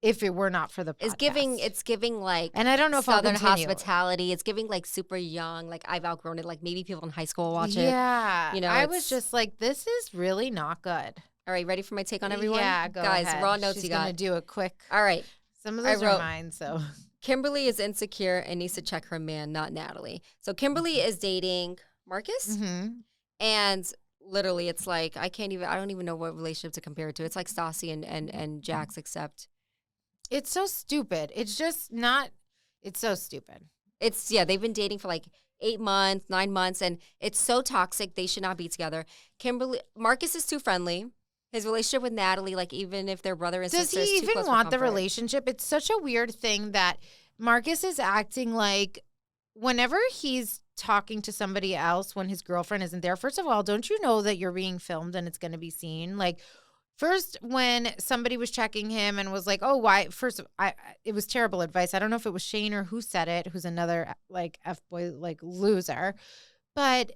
if it were not for the podcast. It's giving like, and I don't know if Southern I'll continue. hospitality. It's giving like super young. Like I've outgrown it. Like maybe people in high school will watch it. Yeah. You know, I was just like, this is really not good. All right, ready for my take on everyone? Yeah, go Guys, ahead. raw notes She's you got. going to do a quick. All right. Some of those are mine, so. Kimberly is insecure and needs to check her man, not Natalie. So Kimberly is dating Marcus. And literally it's like, I don't even know what relationship to compare it to. It's like Stassi and Jax, except. It's so stupid. It's just not, it's so stupid. They've been dating for like 8 months, 9 months, and it's so toxic. They should not be together. Marcus is too friendly. His relationship with Natalie, like even if they're brother and sister, does he even want the relationship? It's such a weird thing that Marcus is acting like whenever he's talking to somebody else when his girlfriend isn't there. First of all, don't you know that you're being filmed and it's going to be seen? Like, first, when somebody was checking him and was like, "Oh, why?" First, it was terrible advice. I don't know if it was Shane or who said it, who's another like F-boy like loser, but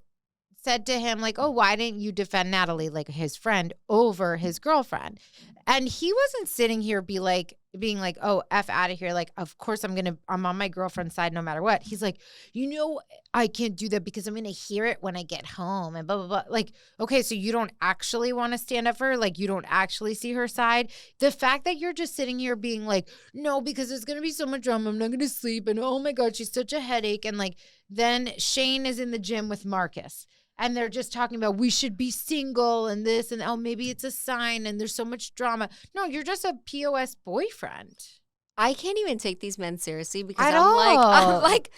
said to him like, "Oh, why didn't you defend Natalie, like his friend, over his girlfriend?" And he wasn't sitting here being like, "Oh, F out of here." Like, of course I'm on my girlfriend's side no matter what. He's like, I can't do that because I'm going to hear it when I get home and blah, blah, blah. Like, okay, so you don't actually want to stand up for her? Like, you don't actually see her side? The fact that you're just sitting here being like, no, because there's going to be so much drama. I'm not going to sleep. And oh my God, she's such a headache. And like, then Shane is in the gym with Marcus. And they're just talking about we should be single and this and oh, maybe it's a sign and there's so much drama. No, you're just a POS boyfriend. I can't even take these men seriously because I'm like,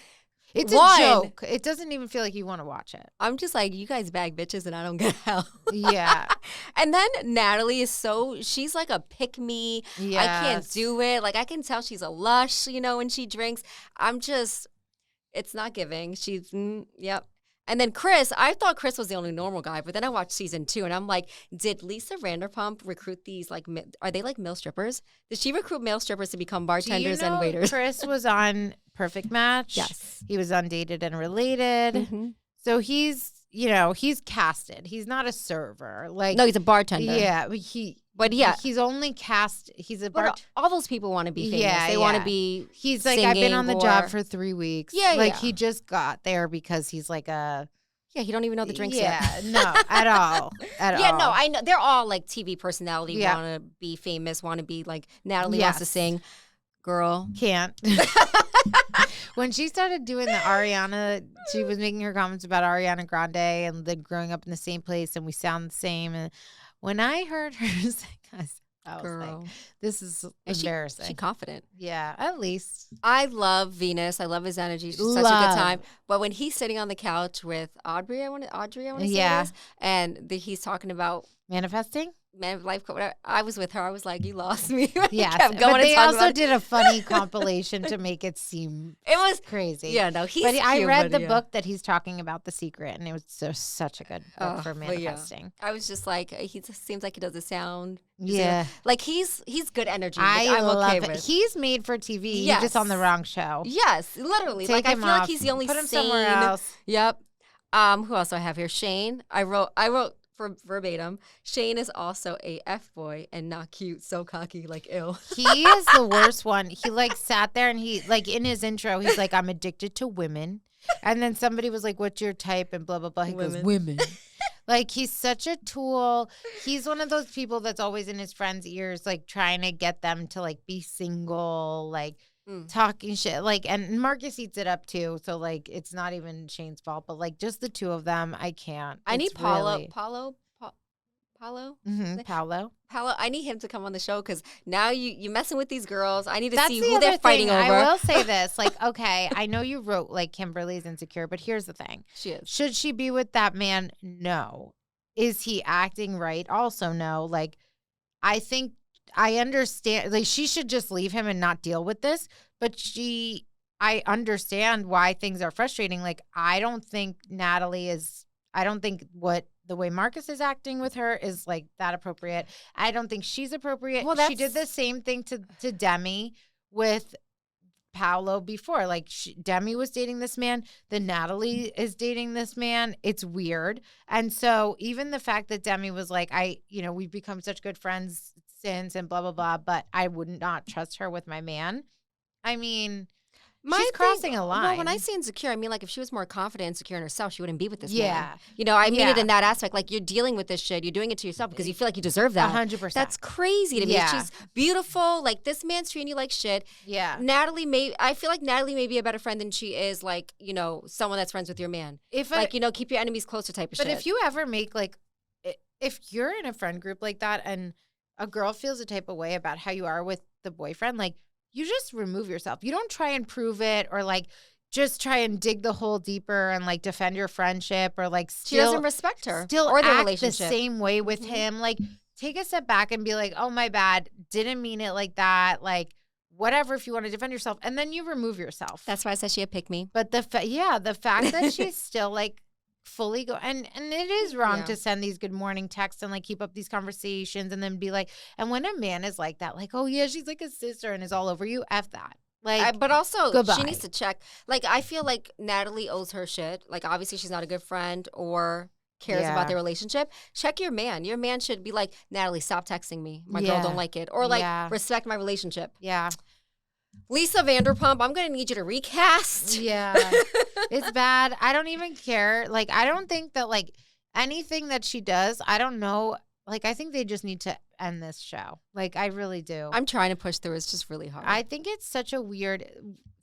it's a joke. It doesn't even feel like you want to watch it. I'm just like, you guys bag bitches and I don't get hell. Yeah. And then Natalie she's like a pick me. Yes. I can't do it. Like I can tell she's a lush, when she drinks. It's not giving. Yep. And then Chris, I thought Chris was the only normal guy, but then I watched season 2 and I'm like, did Lisa Vanderpump recruit these, like, are they like male strippers? Did she recruit male strippers to become bartenders and waiters? Chris was on Perfect Match. Yes. He was on Dated and Related. Mm-hmm. So he's casted. He's not a server. Like, no, he's a bartender. Yeah. But he's only cast. He's a all those people want to be famous. Yeah, they want to be. He's like, I've been on the job for 3 weeks. Yeah, like he just got there because he's like a. Yeah, he don't even know the drinks yet. Yeah, no, at all. Yeah, no, I know they're all like TV personality. Want to be famous. Want to be like Natalie wants to sing. Girl can't. When she started doing the Ariana, she was making her comments about Ariana Grande and then growing up in the same place and we sound the same. And when I heard her sing, I was like, this is embarrassing. She's confident. Yeah, at least. I love Venus. I love his energy. She's such a good time. But when he's sitting on the couch with Audrey, I want to say this, and he's talking about manifesting. Man of life, whatever. I was with her. I was like, you lost me. Yeah, but they also did a funny compilation to make it seem it was crazy. Yeah, no, he's. But cute, I read the book that he's talking about The Secret, and it was such a good book for manifesting. I was just like, he just seems like he doesn't sound. Yeah, like he's good energy. I'm love okay with. He's made for TV. Yes. He's just on the wrong show. Yes, literally. Take like him I feel off. like he's the only. Put him sane. somewhere else. Yep. Who else do I have here? Shane. I wrote. For verbatim, Shane is also a F-boy and not cute, so cocky, like ill. He is the worst one. He like sat there and he like in his intro, he's like, I'm addicted to women. And then somebody was like, what's your type? And blah, blah, blah. He goes, women. Like he's such a tool. He's one of those people that's always in his friends' ears, like trying to get them to like be single, like talking shit. Like, and Marcus eats it up too. So like, it's not even Shane's fault, but like just the two of them, I can't. I need Paulo. Mm-hmm. Paulo. I need him to come on the show because now you messing with these girls. I need to see who they're fighting over. I will say this. Like, okay, I know you wrote like Kimberly's insecure, but here's the thing. She is. Should she be with that man? No. Is he acting right? Also, no. Like, I think I understand. Like, she should just leave him and not deal with this. But I understand why things are frustrating. Like, I don't think the way Marcus is acting with her is like that appropriate. I don't think she's appropriate. Well, she did the same thing to Demi with Paulo before. Like Demi was dating this man, then Natalie is dating this man. It's weird. And so even the fact that Demi was like, we've become such good friends since and blah, blah, blah, but I would not trust her with my man. I mean, she's crossing a line. Well, when I say insecure, I mean, like, if she was more confident and secure in herself, she wouldn't be with this man. You know, I mean it in that aspect. Like, you're dealing with this shit. You're doing it to yourself because you feel like you deserve that. 100%. That's crazy to me. She's beautiful. Like, this man's treating you like shit. Yeah. I feel like Natalie may be a better friend than she is, like, you know, someone that's friends with your man. You know, keep your enemies closer type of shit. But if you ever make, like, if you're in a friend group like that and a girl feels a type of way about how you are with the boyfriend, like, you just remove yourself. You don't try and prove it or, like, just try and dig the hole deeper and, like, defend your friendship or, like, she doesn't respect her still or their act relationship the same way with him. Like, take a step back and be like, oh, my bad. Didn't mean it like that. Like, whatever, if you want to defend yourself. And then you remove yourself. That's why I said she a pick me. But the fact that she's still, like, fully go and it is wrong to send these good morning texts and, like, keep up these conversations and then be like, and when a man is like that, like, oh yeah, she's like a sister and is all over you, F that. Like, but also goodbye. She needs to check. Like, I feel like Natalie owes her shit. Like, obviously she's not a good friend or cares about their relationship. Check your man. Your man should be like, Natalie, stop texting me. My girl don't like it. Or, like, respect my relationship. Yeah. Lisa Vanderpump, I'm going to need you to recast. Yeah. It's bad. I don't even care. Like, I don't think that, like, anything that she does, I don't know. Like, I think they just need to end this show. Like, I really do. I'm trying to push through. It's just really hard. I think it's such a weird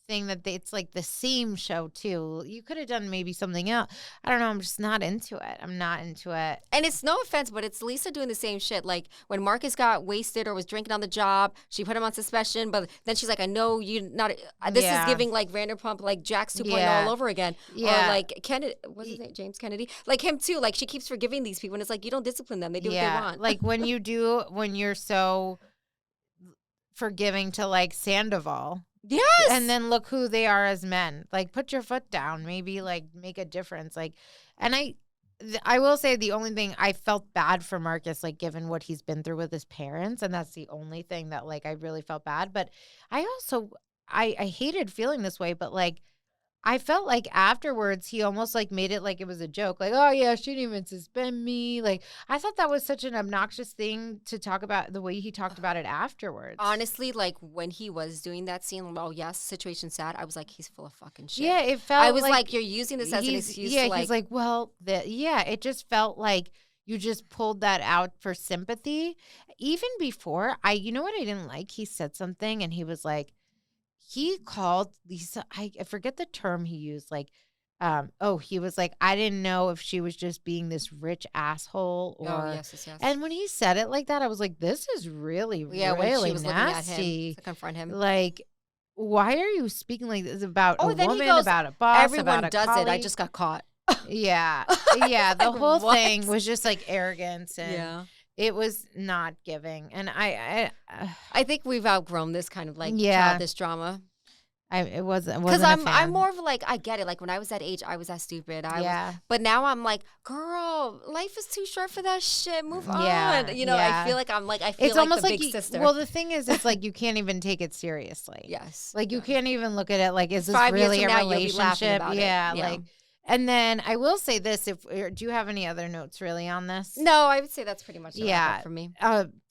thing that it's like the same show too. You could have done maybe something else. I don't know. I'm just not into it. I'm not into it. And it's no offense, but it's Lisa doing the same shit. Like, when Marcus got wasted or was drinking on the job, she put him on suspension, but then she's like, I know you not. This is giving, like, Vanderpump, like, Jax 2.0 all over again. Yeah. Or, like, Kennedy, what's his name? James Kennedy. Like, him too. Like, she keeps forgiving these people, and it's like, you don't discipline them. They do what they want. Like, when you're so forgiving to, like, Sandoval. Yes. And then look who they are as men. Like, put your foot down. Maybe, like, make a difference. Like, and I will say the only thing I felt bad for Marcus, like, given what he's been through with his parents. And that's the only thing that, like, I really felt bad. But I also, I hated feeling this way. But, like, I felt like afterwards he almost, like, made it like it was a joke. Like, oh, yeah, she didn't even suspend me. Like, I thought that was such an obnoxious thing to talk about, the way he talked about it afterwards. Honestly, like, when he was doing that scene, oh, yes, situation sad, I was like, he's full of fucking shit. Yeah, it felt I was like, you're using this as an excuse to, like. He's like, well, it just felt like you just pulled that out for sympathy. Even before, you know what I didn't like? He said something and he was like, he called Lisa, I forget the term he used, like, he was like, I didn't know if she was just being this rich asshole or. Oh, yes. And when he said it like that, I was like, this is really, really when she was nasty. Looking at him to confront him. Like, why are you speaking like this about a woman, he goes, about a boss, everyone about a does colleague? it. I just got caught. Yeah. Yeah. The Like, whole what? thing was just, like, arrogance and it was not giving. And I think we've outgrown this kind of, like, childish drama. It wasn't because I'm more of, like, I get it. Like, when I was that age, I was that stupid. But now I'm like, girl, life is too short for that shit. Move on. You know, I feel like I feel it's like almost the like big sister. Well, the thing is, it's like you can't even take it seriously. Yes. Like, you can't even look at it like, is this 5 years really from a now, you'll be laughing relationship? about it. Yeah. Yeah. Like, and then I will say this: do you have any other notes really on this? No, I would say that's pretty much a wrap up for me.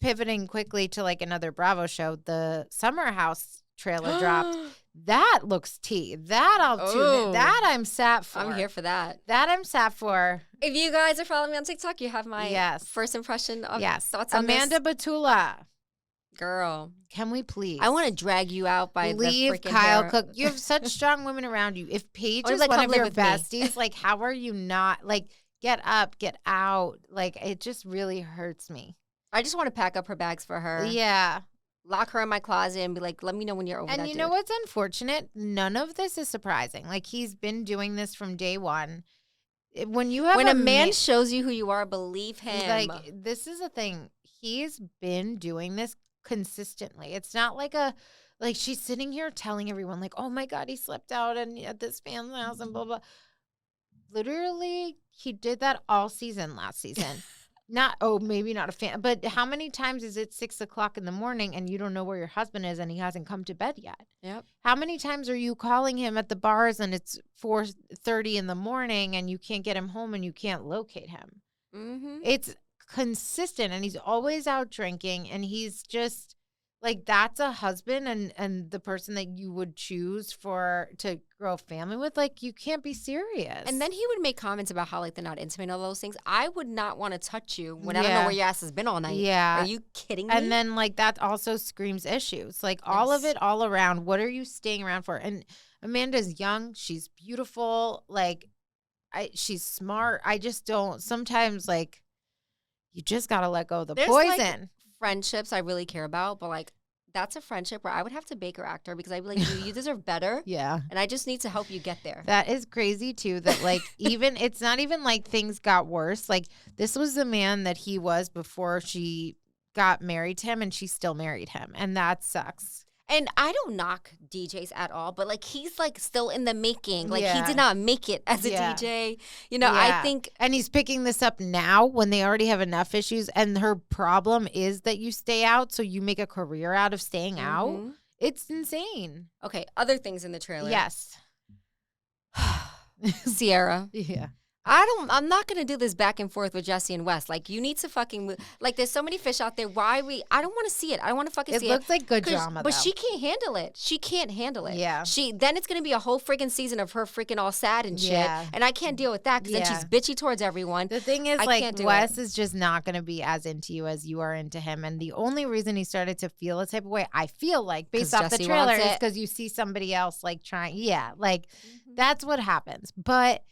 Pivoting quickly to, like, another Bravo show, the Summer House trailer dropped. That looks tea. That I'll tune in. That I'm sat for. I'm here for that. That I'm sat for. If you guys are following me on TikTok, you have my first impression of thoughts on Amanda this. Batula. Girl. Can we please? I want to drag you out by leave the freaking Kyle hair. Cook. You have such strong women around you. If Paige Or, is like, one come of your live with me. besties, like, how are you not, like, get up, get out? Like, it just really hurts me. I just want to pack up her bags for her. Yeah. Lock her in my closet and be like, let me know when you're over that And you know what's unfortunate? None of this is surprising. Like, he's been doing this from day one. When you have a man shows you who you are, believe him. Like, this is the thing. He's been doing this consistently. It's not like she's sitting here telling everyone, like, oh my God, he slept out at this fan's house and blah, blah. Literally, he did that all season last season. Maybe not a fan, but how many times is it 6 o'clock in the morning and you don't know where your husband is and he hasn't come to bed yet? Yep. How many times are you calling him at the bars and it's 4:30 in the morning and you can't get him home and you can't locate him? Mm-hmm. It's consistent, and he's always out drinking, and he's just like, that's a husband and the person that you would choose to grow a family with. Like, you can't be serious. And then he would make comments about how, like, they're not intimate and all those things. I would not want to touch you when I don't know where your ass has been all night. Yeah. Are you kidding me? And then, like, that also screams issues. Like, all of it all around. What are you staying around for? And Amanda's young. She's beautiful. Like, she's smart. I just don't. Sometimes, like, you just got to let go of the poison. Like, friendships I really care about, but like that's a friendship where I would have to Baker act her because I'd be like, you deserve better. Yeah. And I just need to help you get there. That is crazy too, that like it's not even like things got worse. Like, this was the man that he was before she got married to him, and she still married him. And that sucks. And I don't knock DJs at all, but like he's like still in the making. Like he did not make it as a DJ. You know, I think. And he's picking this up now when they already have enough issues. And her problem is that you stay out, so you make a career out of staying out. It's insane. Okay, other things in the trailer. Yes. Sierra. Yeah. I'm not going to do this back and forth with Jesse and Wes. Like, you need to fucking move. Like, there's so many fish out there. I don't want to see it. I don't want to fucking see it. It looks like good drama, but she can't handle it. She can't handle it. Yeah. Then it's going to be a whole freaking season of her freaking all sad and shit. Yeah. And I can't deal with that because then she's bitchy towards everyone. The thing is, like, Wes is just not going to be as into you as you are into him. And the only reason he started to feel a type of way, I feel like, based off the trailer, is because you see somebody else, like, trying. Yeah. Like, that's what happens. But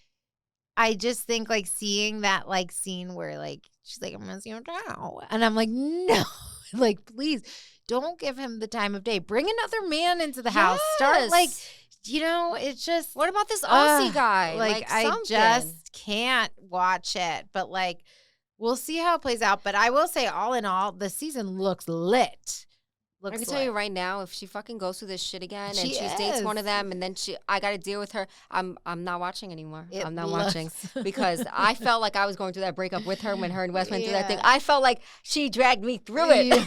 I just think, like, seeing that, like, scene where, like, she's like, I'm going to see him now. And I'm like, no. Like, please, don't give him the time of day. Bring another man into the house. Start, like, you know, it's just. What about this Aussie guy? Like I just can't watch it. But, like, we'll see how it plays out. But I will say, all in all, the season looks lit. I can tell you right now, if she fucking goes through this shit again and she dates one of them and then I got to deal with her, I'm not watching anymore. I'm not watching because I felt like I was going through that breakup with her when her and Wes went through that thing. I felt like she dragged me through it.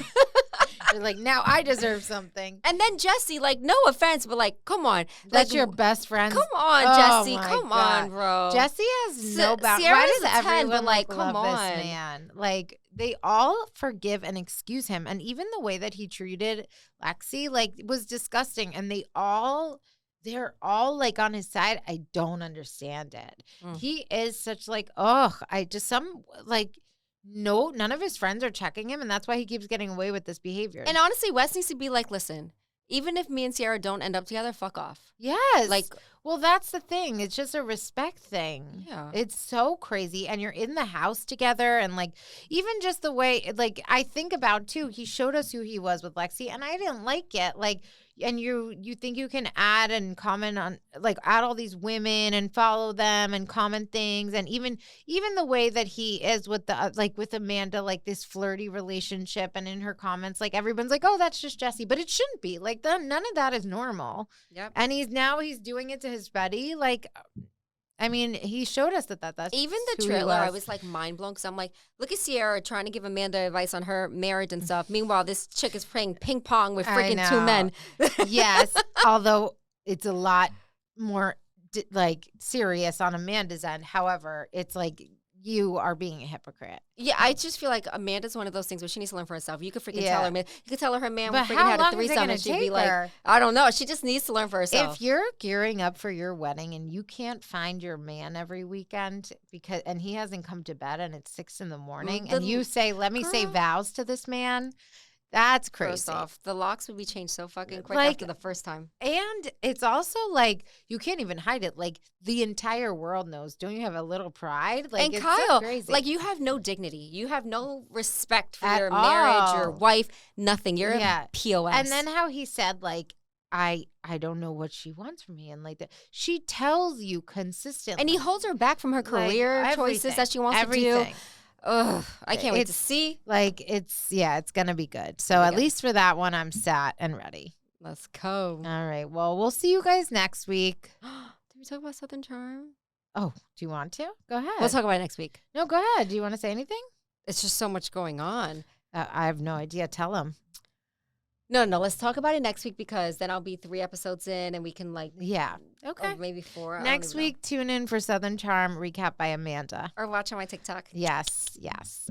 You're like, now I deserve something. And then Jesse, like, no offense, but like, come on. That's like, your best friend. Come on, Jesse. Come on, bro. Jesse has no boundaries. Why does everyone like come love this man? Like, they all forgive and excuse him. And even the way that he treated Lexi, like, was disgusting. And they're all like on his side. I don't understand it. He is such like, no, none of his friends are checking him. And that's why he keeps getting away with this behavior. And honestly, Wes needs to be like, listen, even if me and Sierra don't end up together, fuck off. Yes. Like, well, that's the thing. It's just a respect thing. Yeah. It's so crazy. And you're in the house together. And, like, even just the way, like, I think about, too, he showed us who he was with Lexi. And I didn't like it. Like, and you think you can add and comment on, like, add all these women and follow them and comment things. And even the way that he is with the, like, with Amanda, like, this flirty relationship. And in her comments, like, everyone's like, oh, that's just Jesse. But it shouldn't be. Like, none of that is normal. Yep. And he's doing it to his buddy. Like, I mean, he showed us that's even the trailer. I was like mind blown because I'm like, look at Sierra trying to give Amanda advice on her marriage and stuff. Meanwhile, this chick is playing ping pong with freaking two men. Yes, although it's a lot more like serious on Amanda's end. However, it's like, you are being a hypocrite. Yeah, I just feel like Amanda's one of those things where she needs to learn for herself. You could freaking tell her, man. You could tell her man freaking had a threesome and she'd be like, I don't know. She just needs to learn for herself. If you're gearing up for your wedding and you can't find your man every weekend and he hasn't come to bed and it's 6 a.m. and you say, let me say vows to this man, that's crazy. First off, the locks would be changed so fucking quick after the first time. And it's also like, you can't even hide it. Like, the entire world knows. Don't you have a little pride? Like, and it's Kyle, so crazy. Like, you have no dignity. You have no respect for your marriage, your wife, nothing. You're a POS. And then how he said, like, I don't know what she wants from me. And like that, she tells you consistently. And he holds her back from her career choices that she wants to do. Ugh, I can't wait to see. Like, it's going to be good. So at least for that one, I'm sat and ready. Let's go. All right. Well, we'll see you guys next week. Did we talk about Southern Charm? Oh, do you want to? Go ahead. We'll talk about it next week. No, go ahead. Do you want to say anything? It's just so much going on. I have no idea. Tell them. No, let's talk about it next week because then I'll be 3 episodes in and we can Okay. maybe 4. Next week, tune in for Southern Charm recap by Amanda. Or watch on my TikTok. Yes.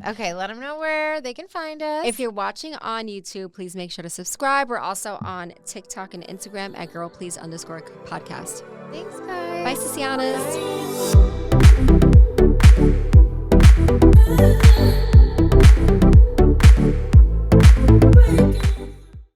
Okay, let them know where they can find us. If you're watching on YouTube, please make sure to subscribe. We're also on TikTok and Instagram at girlplease_podcast. Thanks, guys. Bye, Sicianas.